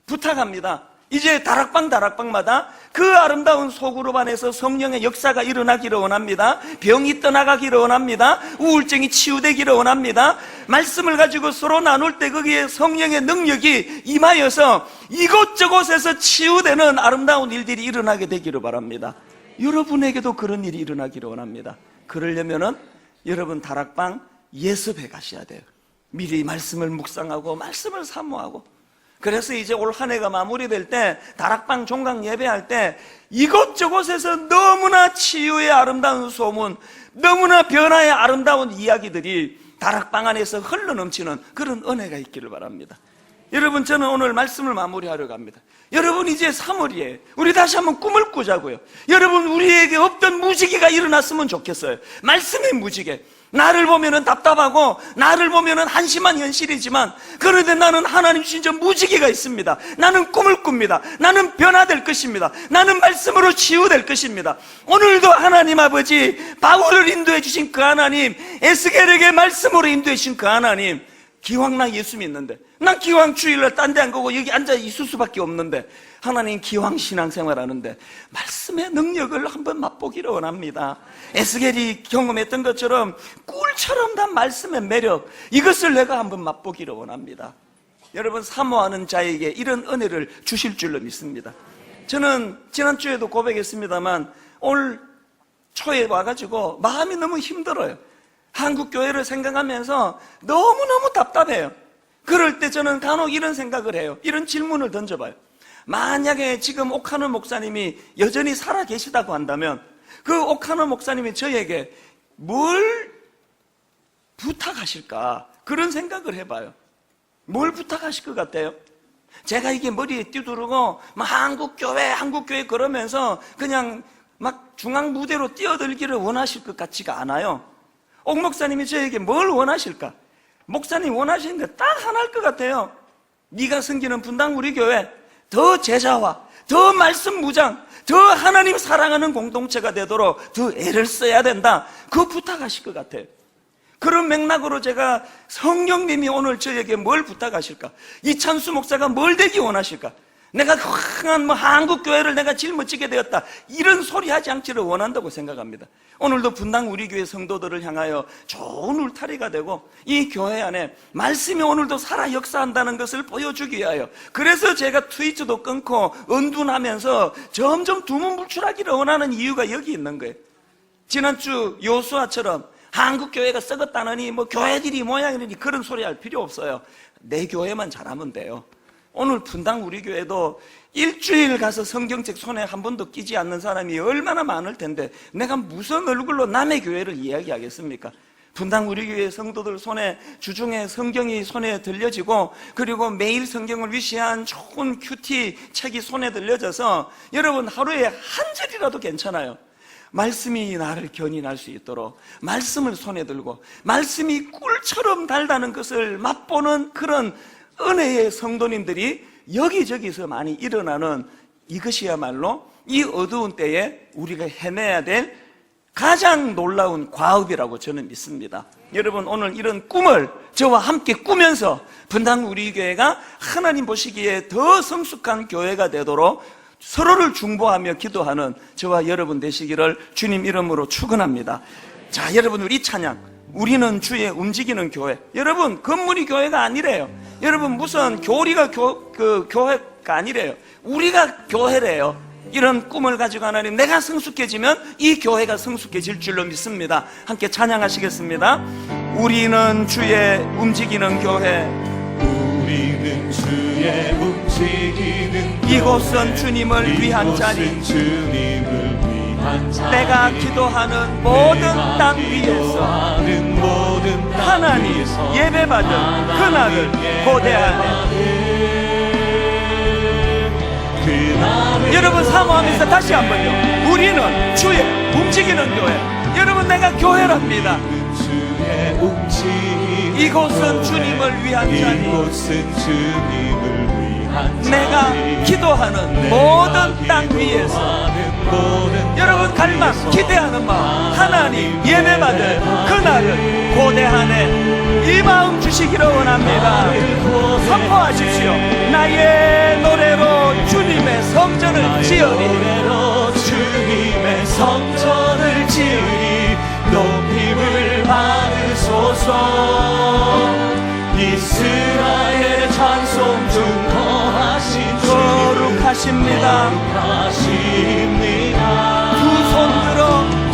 S1: 부탁합니다. 이제 다락방마다 그 아름다운 소그룹 안에서 성령의 역사가 일어나기를 원합니다. 병이 떠나가기를 원합니다. 우울증이 치유되기를 원합니다. 말씀을 가지고 서로 나눌 때 거기에 성령의 능력이 임하여서 이곳저곳에서 치유되는 아름다운 일들이 일어나게 되기를 바랍니다. 여러분에게도 그런 일이 일어나기를 원합니다. 그러려면은 여러분 다락방 예습해 가셔야 돼요. 미리 말씀을 묵상하고 말씀을 사모하고. 그래서 이제 올 한 해가 마무리될 때 다락방 종강 예배할 때 이곳저곳에서 너무나 치유의 아름다운 소문, 너무나 변화의 아름다운 이야기들이 다락방 안에서 흘러넘치는 그런 은혜가 있기를 바랍니다. 여러분, 저는 오늘 말씀을 마무리하려고 합니다. 여러분, 이제 3월이에요. 우리 다시 한번 꿈을 꾸자고요. 여러분, 우리에게 없던 무지개가 일어났으면 좋겠어요. 말씀의 무지개. 나를 보면은 답답하고 나를 보면은 한심한 현실이지만, 그런데 나는 하나님 주신 저 무지개가 있습니다. 나는 꿈을 꿉니다. 나는 변화될 것입니다. 나는 말씀으로 치유될 것입니다. 오늘도 하나님 아버지, 바울을 인도해 주신 그 하나님, 에스겔에게 말씀으로 인도해 주신 그 하나님, 기왕 나 예수 믿는데, 난 기왕 주일날 딴 데 안 가고 여기 앉아 있을 수밖에 없는데, 하나님 기왕 신앙생활 하는데 말씀의 능력을 한번 맛보기를 원합니다. 에스겔이 경험했던 것처럼 꿀처럼 단 말씀의 매력, 이것을 내가 한번 맛보기를 원합니다. 여러분, 사모하는 자에게 이런 은혜를 주실 줄로 믿습니다. 저는 지난주에도 고백했습니다만 올 초에 와가지고 마음이 너무 힘들어요. 한국교회를 생각하면서 너무너무 답답해요. 그럴 때 저는 간혹 이런 생각을 해요. 이런 질문을 던져봐요. 만약에 지금 오카노 목사님이 여전히 살아 계시다고 한다면 그 오카노 목사님이 저에게 뭘 부탁하실까? 그런 생각을 해봐요. 뭘 부탁하실 것 같아요? 제가 이게 머리에 띄두르고 막 한국교회 그러면서 그냥 막 중앙 무대로 뛰어들기를 원하실 것 같지가 않아요. 옥 목사님이 저에게 뭘 원하실까? 목사님 원하시는 게 딱 하나일 것 같아요. 네가 섬기는 분당 우리 교회 더 제자와 더 말씀 무장, 더 하나님 사랑하는 공동체가 되도록 더 애를 써야 된다. 그거 부탁하실 것 같아요. 그런 맥락으로 제가 성령님이 오늘 저에게 뭘 부탁하실까? 이찬수 목사가 뭘 되기 원하실까? 내가 강한 한국교회를 내가 짊어지게 되었다, 이런 소리 하지 않기를 원한다고 생각합니다. 오늘도 분당 우리 교회 성도들을 향하여 좋은 울타리가 되고, 이 교회 안에 말씀이 오늘도 살아 역사한다는 것을 보여주기 위하여, 그래서 제가 트위터도 끊고 은둔하면서 점점 두문불출하기를 원하는 이유가 여기 있는 거예요. 지난주 요수아처럼 한국교회가 썩었다느니 교회들이 모양이니 그런 소리 할 필요 없어요. 내 교회만 잘하면 돼요. 오늘 분당 우리 교회도 일주일 가서 성경책 손에 한 번도 끼지 않는 사람이 얼마나 많을 텐데 내가 무슨 얼굴로 남의 교회를 이야기하겠습니까? 분당 우리 교회 성도들 손에 주중에 성경이 손에 들려지고, 그리고 매일 성경을 위시한 좋은 큐티 책이 손에 들려져서 여러분 하루에 한 절이라도 괜찮아요. 말씀이 나를 견인할 수 있도록 말씀을 손에 들고 말씀이 꿀처럼 달다는 것을 맛보는 그런 은혜의 성도님들이 여기저기서 많이 일어나는, 이것이야말로 이 어두운 때에 우리가 해내야 될 가장 놀라운 과업이라고 저는 믿습니다. 여러분, 오늘 이런 꿈을 저와 함께 꾸면서 분당 우리 교회가 하나님 보시기에 더 성숙한 교회가 되도록 서로를 중보하며 기도하는 저와 여러분 되시기를 주님 이름으로 축원합니다. 자, 여러분, 우리 찬양, 우리는 주의 움직이는 교회. 여러분, 건물이 교회가 아니래요. 여러분, 무슨 교리가 교회가 아니래요. 우리가 교회래요. 이런 꿈을 가지고 하나님, 내가 성숙해지면 이 교회가 성숙해질 줄로 믿습니다. 함께 찬양하시겠습니다. 우리는 주의 움직이는 교회.
S2: 우리는 주의 움직이는 교회.
S1: 이곳은 주님을 위한 자리.
S2: 주님을 위한 자리.
S1: 내가 기도하는 모든 땅 위에서 하나님 예배받은 그날을 고대하네. 여러분, 사모하면서 다시 한번요. 우리는 주의 움직이는 교회. 여러분, 내가 교회랍니다. 이곳은 주님을 위한 자리. 내가 기도하는 모든 땅 위에서 여러분 갈망, 기대하는 마음, 하나님 예배받을 그날을 고대하네. 이 마음 주시기를 원합니다. 선포하십시오. 나의 노래로 주님의 성전을 지으리.
S2: 주님의 성전을 지으리. 높임을 받으소서. 이스라엘의 찬송 중 거하신
S1: 거룩하십니다. 두 손 들어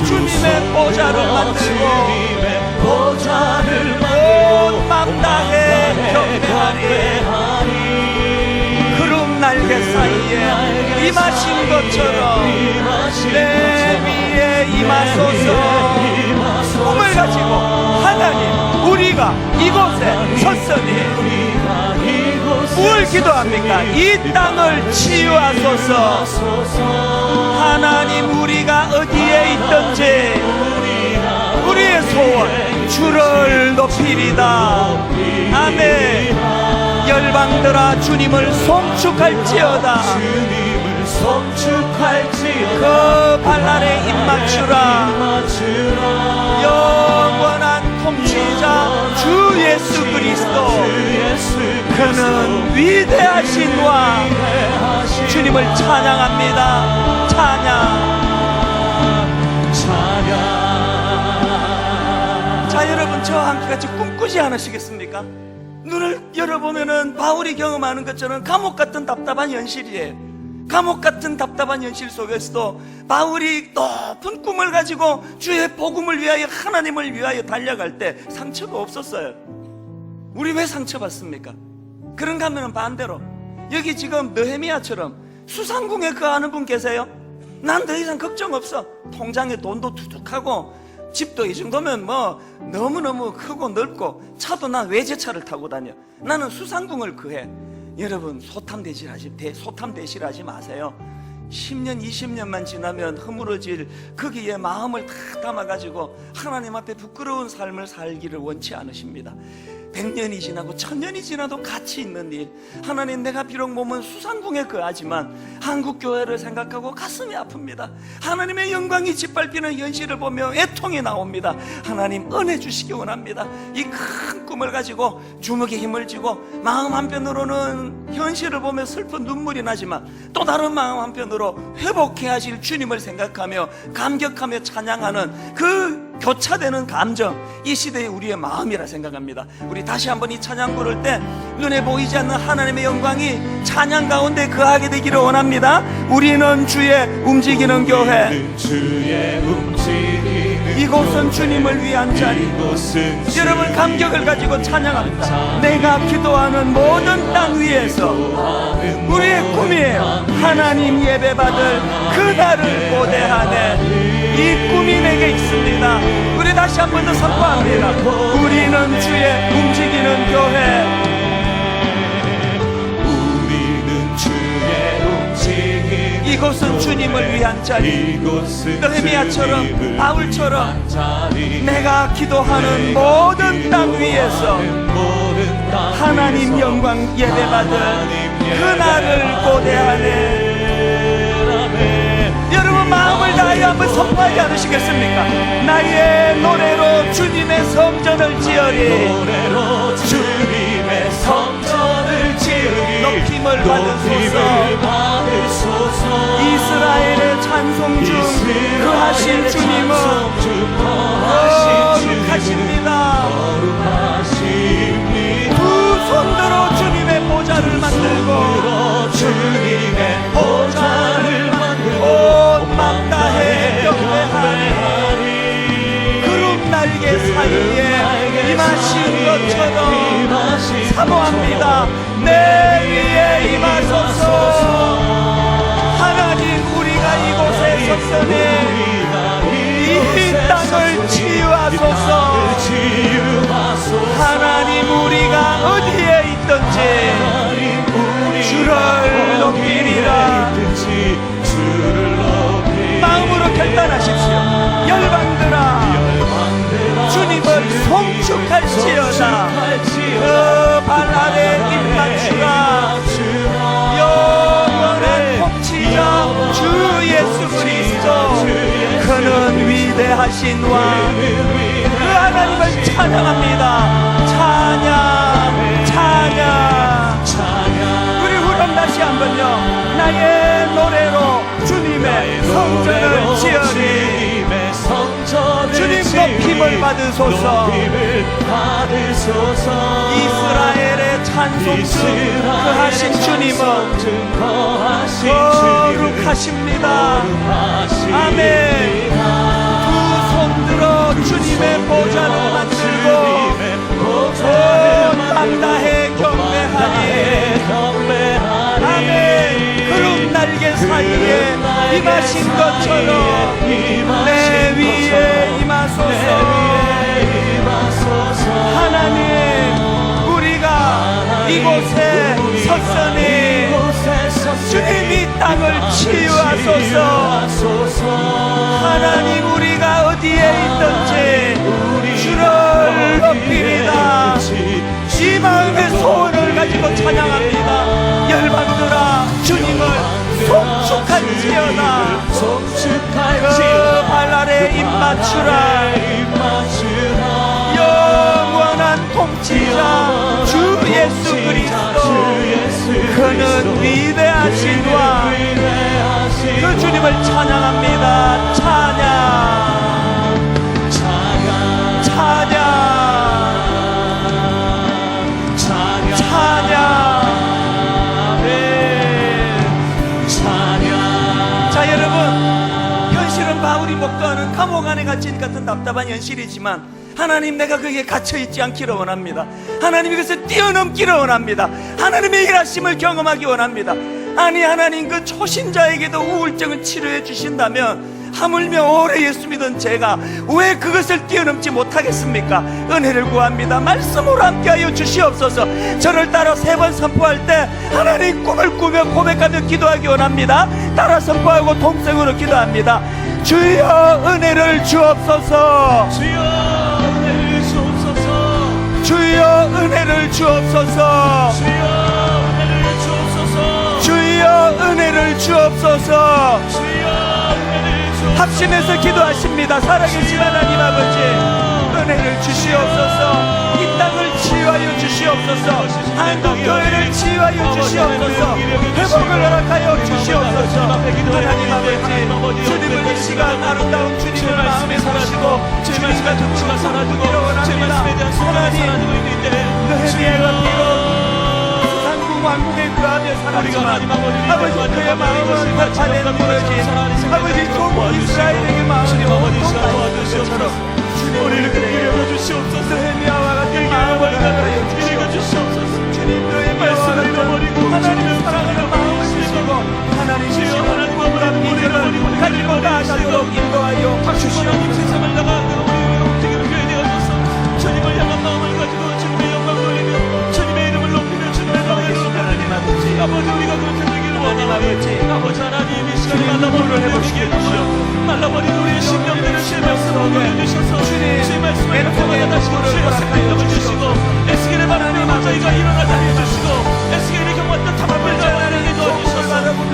S1: 주님의 보좌를 만들고 온 밤낮에 경배하리. 구름 날개 사이에 임하신 것처럼 내 위에 임하소서. 꿈을 가지고 하나님, 우리가 이곳에 섰으니 뭘 기도합니까? 이 땅을 치유하소서. 하나님, 우리가 어디에 있든지 우리의 소원 주를 높이리다. 아멘. 열방들아 주님을 송축할지어다. 그 발날에 입맞추라. 영원한 통치자 주 예수 그리스도, 그는 위대하신 왕. 주님을 찬양합니다. 찬양. 자, 여러분, 저와 함께같이 꿈꾸지 않으시겠습니까? 눈을 열어보면은 바울이 경험하는 것처럼 감옥 같은 답답한 현실이에요. 감옥 같은 답답한 현실 속에서도 바울이 높은 꿈을 가지고 주의 복음을 위하여, 하나님을 위하여 달려갈 때 상처가 없었어요. 우리 왜 상처받습니까? 그런가 하면 반대로 여기 지금 느헤미야처럼 수상궁에 거하는 분 계세요? 난 더 이상 걱정 없어. 통장에 돈도 두둑하고 집도 이 정도면 너무너무 크고 넓고 차도 난 외제차를 타고 다녀. 나는 수상궁을 거해. 여러분, 소탐 대실하지 마세요. 10년 20년만 지나면 허물어질 거기에 마음을 다 담아가지고 하나님 앞에 부끄러운 삶을 살기를 원치 않으십니다. 100년이 지나고 1000년이 지나도 가치 있는 일. 하나님, 내가 비록 몸은 수상궁에 거하지만 한국교회를 생각하고 가슴이 아픕니다. 하나님의 영광이 짓밟히는 현실을 보며 애통이 나옵니다. 하나님, 은혜 주시기 원합니다. 이 큰 꿈을 가지고 주먹에 힘을 쥐고 마음 한편으로는 현실을 보며 슬픈 눈물이 나지만 또 다른 마음 한편으로 회복해 하실 주님을 생각하며 감격하며 찬양하는 그 교차되는 감정, 이 시대의 우리의 마음이라 생각합니다. 우리 다시 한번 이 찬양 부를 때 눈에 보이지 않는 하나님의 영광이 찬양 가운데 거하게 되기를 원합니다. 우리는 주의 움직이는 교회, 이곳은 주님을 위한 자리. 여러분, 감격을 가지고 찬양합니다. 내가 기도하는 모든 땅 위에서 우리의 꿈이에요. 하나님 예배받을 그날을 고대하네. 이 꿈이 내게 있습니다. 우리 다시 한 번 더 선포합니다. 우리는 주의 움직이는 교회.
S2: 우리는 주의 움직이는
S1: 이곳은 주님을 위한 자리. 느헤미야처럼, 바울처럼 내가 기도하는 모든 땅 위에서 하나님 영광 예배받을 그날을 고대하네. 여러분, 마음을 다하여 한번 선포하지 않으시겠습니까? 나의 노래로 주님의 성전을 지으리.
S2: 노래로 주님의 성전을 지으리.
S1: 높임을 받으소서. 이스라엘의 찬송 중 거하신 주님은 거룩하십니다. 두 손들어 주님의 보좌를 만들고
S2: 주님의 보좌를 만들고
S1: 온 망다해 경배하리. 구름 날개 사이에 임하신 것처럼 사모합니다. 내 위에 임하소서. 하나님, 우리가 이곳에 섰으니 이 땅을 치유하소서. 하나님, 우리가 어디에 있든지 주를 높이리라. 마음으로 결단하십시오. 열방들아, 주님을 송축할지어다. 그 발 아래 입맞추라. 영원한 통치자 주 예수 그리스도, 그는 위대하신 왕, 그 하나님을 찬양합니다. 찬양. 우리 후렴 다시 한번요. 나의 노래로 주님의 성전을 지으리. 주님 높임을 받으소서. 이스라엘의 찬송 중 거하신 주님은 거룩하십니다. 아멘. 두 손 들어 주님의 보좌를 만들고 온 땅다해 경배하니. 아멘. 구름 날개 사이에 임하신 것처럼 내 위에 임하소서. 하나님, 우리가 이곳에 섰으니 주님이 땅을 치유하소서. 하나님, 우리가 어디에 있든지 주를 높이리다. 이 마음의 소원을 가지고 찬양합니다. 열방들아, 주님을 송축할지어다. 그 발 아래 입맞추라. 영원한 통치자 주 예수 그리스도, 그는 위대하신 왕, 그 주님을 찬양합니다. 찬양. 자, 여러분, 현실은 바울이 목도하는 감옥 안에 갇힌 같은 답답한 현실이지만 하나님, 내가 거기에 갇혀있지 않기를 원합니다. 하나님, 이것을 뛰어넘기를 원합니다. 하나님의 일하심을 경험하기 원합니다. 아니, 하나님, 그 초신자에게도 우울증을 치료해 주신다면 하물며 오래 예수 믿은 제가 왜 그것을 뛰어넘지 못하겠습니까? 은혜를 구합니다. 말씀으로 함께하여 주시옵소서. 저를 따라 3번 선포할 때 하나님, 꿈을 꾸며 고백하며 기도하기 원합니다. 따라 선포하고 동성으로 기도합니다. 주여 은혜를 주옵소서.
S2: 주여 은혜를 주옵소서.
S1: 주여 은혜를 주옵소서.
S2: 주여 은혜를 주옵소서.
S1: 주여 은혜를 주옵소서. 합심해서 기도하십니다. 살아계신 하나님 아버지, 은혜를 주시옵소서. 이 땅을 치유하여 주시옵소서. 한국 교회를 치유하여 주시옵소서. 회복을 허락하여 주시옵소서. 하나님 아버지, 주님을 이 시간 아름다운 주님을 마음에 모시고 주님과 동치가 사라지고 원합니다. 하나님, 느헤미야가 비록 수상궁 왕궁에 구하며 살았지만 아버지 그의 마음은 파파된 무너진 아버지 종 이스라엘에게 마음이 온통 것처럼
S2: 우리를 끌어 주시옵소서.
S1: 느헤미야와 같은 마음을 가져여 주시옵소서. 주님 그의 말씀을 잃어버리고 하나님을 사랑하는 마음을 주시고 하나님 주시고 하나님 믿음을 가지고 나아가도록 인도하여 주시옵소서.
S2: 세상을 나가는 우리를 움직이는 교회 되어서서 주님을 향한 마음을 가지고 주님의 영광 돌리며 주님의 이름을 높이며 주님의 명예를 높이며 아버지 우리가 그렇게 되기를 원하오니 아버지 하나님 이 시간에 말라버리는 회복시켜 주시오. 말라버린 우리의 심령들을 주의 말씀으로 돌려주셔서 주의 말씀을 통하여 다시 주의 생명을 주시고 에스겔의 바람으로 저희가 일어나게 해주시고 에스겔의 경험했던 탐험을 자라나게 도와주셔서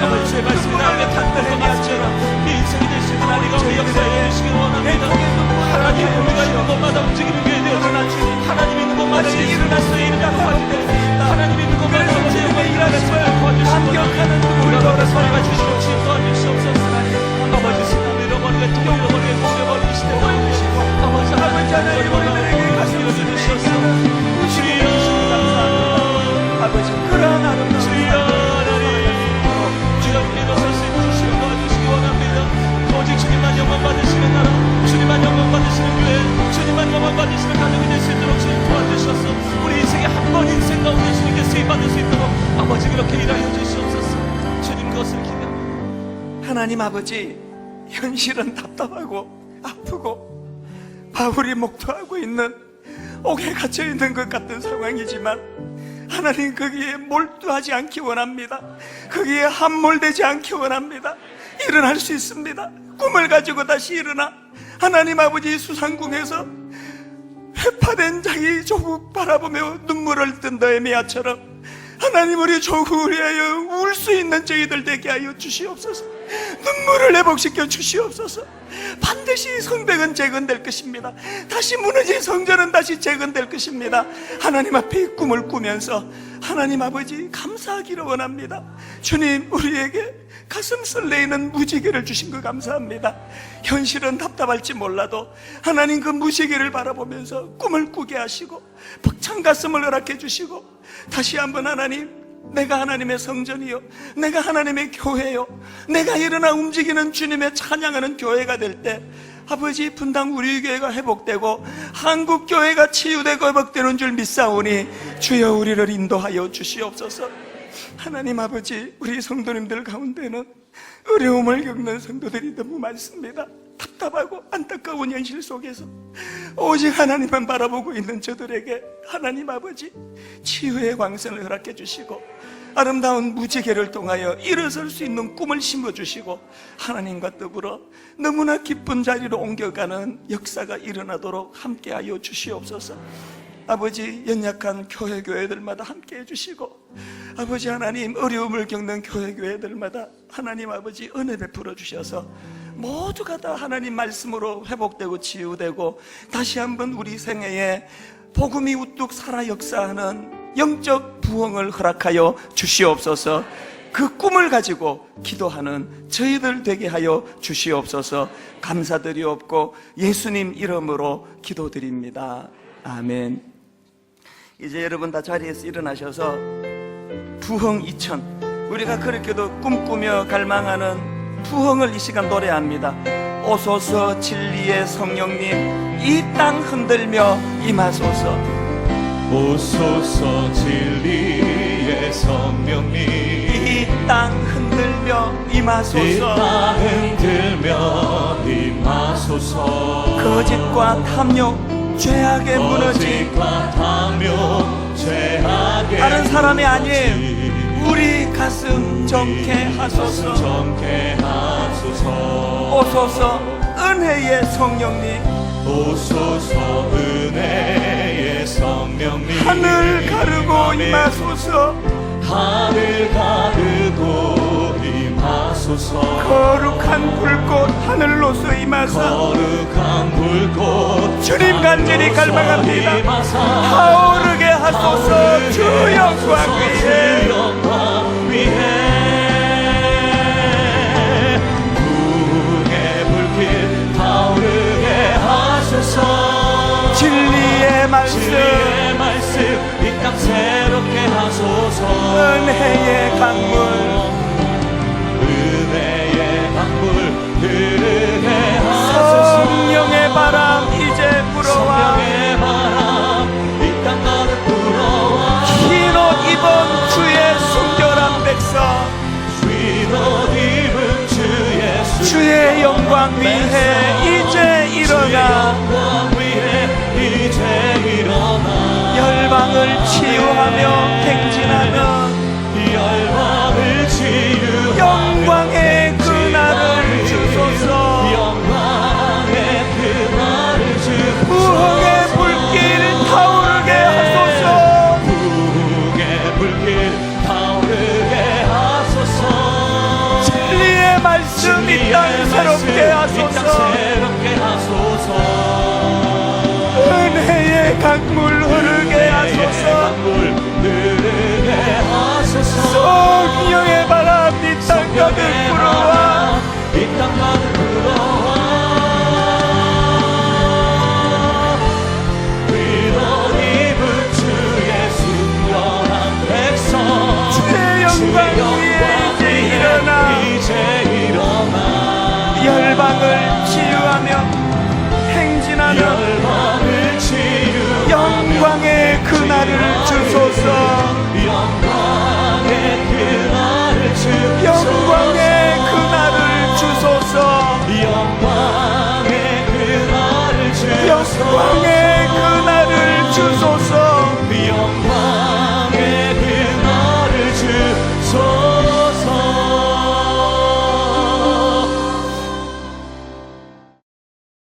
S2: 아버지 주의 말씀이 나에게 탄탄한 것처럼 이 인생이 되시는 우리가 우리 역사에 주시길 원합니다. 하나님 우리가 있는 곳마다 움직이는 교회 되어주나 하나님 있는 곳마다 일어날 수 있는 도와주시고 하나님 있는 곳마다 아버지 영광 일하는 수를 도와주시고 우리가 오늘 소리가 주시옵시고 도와주시옵소서. 아버지 세상을 잃어버리게 또 잃어버리게 잃어버리기 시대 도와주시고 아버지 하나님 우리들에게 가슴을 주시옵소서. 주여
S1: 아버지 그러한 아름다운
S2: 주여 일어설 수 있는 주시고 도와주시기 원합니다. 오직 주님만 영광 받으시는 나라 주님만 영광 받으시는 교회 주님만 영광 받으시는 가정이 될 수 있도록 주님 도와주셔서 우리 인생에 한 번 인생 가운데 주님께 쓰임받을 수 있도록 아버지 그렇게 일하여 주시옵소서. 주님 그것을 기대합니다.
S1: 하나님 아버지, 현실은 답답하고 아프고 바울이 목도하고 있는 옥에 갇혀 있는 것 같은 상황이지만 하나님 거기에 몰두하지 않기 원합니다. 거기에 함몰되지 않기 원합니다. 일어날 수 있습니다. 꿈을 가지고 다시 일어나 하나님 아버지 수상궁에서 회파된 자기 조국 바라보며 눈물을 뜬 느헤미야처럼 하나님 우리 조국을 위하여 울 수 있는 저희들 되게 하여 주시옵소서. 눈물을 회복시켜 주시옵소서. 반드시 성벽은 재건될 것입니다. 다시 무너진 성전은 다시 재건될 것입니다. 하나님 앞에 이 꿈을 꾸면서 하나님 아버지 감사하기를 원합니다. 주님 우리에게 가슴 설레이는 무지개를 주신 거 감사합니다. 현실은 답답할지 몰라도 하나님 그 무지개를 바라보면서 꿈을 꾸게 하시고 벅찬 가슴을 허락해 주시고 다시 한번 하나님 내가 하나님의 성전이요 내가 하나님의 교회요 내가 일어나 움직이는 주님의 찬양하는 교회가 될 때 아버지 분당 우리 교회가 회복되고 한국 교회가 치유되고 회복되는 줄 믿사오니 주여 우리를 인도하여 주시옵소서. 하나님 아버지 우리 성도님들 가운데는 어려움을 겪는 성도들이 너무 많습니다. 답답하고 안타까운 현실 속에서 오직 하나님만 바라보고 있는 저들에게 하나님 아버지 치유의 광선을 허락해 주시고 아름다운 무지개를 통하여 일어설 수 있는 꿈을 심어주시고 하나님과 더불어 너무나 기쁜 자리로 옮겨가는 역사가 일어나도록 함께하여 주시옵소서. 아버지 연약한 교회들마다 함께해 주시고 아버지 하나님 어려움을 겪는 교회들마다 하나님 아버지 은혜 베풀어 주셔서 모두가 다 하나님 말씀으로 회복되고 치유되고 다시 한번 우리 생애에 복음이 우뚝 살아 역사하는 영적 부흥을 허락하여 주시옵소서. 그 꿈을 가지고 기도하는 저희들 되게 하여 주시옵소서. 감사드리옵고 예수님 이름으로 기도드립니다. 아멘. 이제 여러분 다 자리에서 일어나셔서 부흥 2000 우리가 그렇게도 꿈꾸며 갈망하는 부흥을 이 시간 노래합니다. 오소서 진리의 성령님 이 땅 흔들며 임하소서.
S2: 오소서 진리의 성령님
S1: 이 땅 흔들며 임하소서.
S2: 이 땅 흔들며 임하소서.
S1: 거짓과 탐욕 죄악에 무너진
S2: 거짓과 탐욕 죄악에
S1: 다른 사람이 아닌 우리 가슴 정케 하소서.
S2: 정케 하소서.
S1: 오소서 은혜의 성령님
S2: 오소서 은혜의 성령님
S1: 하늘 가르고 임하소서.
S2: 하늘 가르고 임하소서. 하소서.
S1: 거룩한 불꽃 하늘로서 임하사
S2: 거룩한 불꽃
S1: 주님 간절히 갈망합니다.
S2: 임하사
S1: 타오르게 하소서. 주 영광
S2: 주
S1: 위에
S2: 영광 위에 부흥의 불길 타오르게 하소서.
S1: 진리의 말씀
S2: 진리의 말씀 이 땅 새롭게 하소서.
S1: 은혜의 강물
S2: 은혜의 강물 흐르게 하소서.
S1: 성령의 바람 이제 불어와
S2: 성령의 바람 이 땅 가득 불어와
S1: 흰옷 입은 주의 순결한 백성
S2: 휘옷 입은
S1: 주의 영광 위에 이제 일어나
S2: 영광 위에 이제 일어나
S1: 열방을 치유하며 행진하며
S2: 열방을 치유하며
S1: 영광의 그날을 주소서.
S2: 영광의 그날을 주소서.
S1: 부흥의 불길 타오르게 하소서.
S2: 부흥의 불길 타오르게 하소서.
S1: 진리의 말씀 이 땅 새롭게 하소서.
S2: 새롭게 하소서.
S1: 은혜의 강물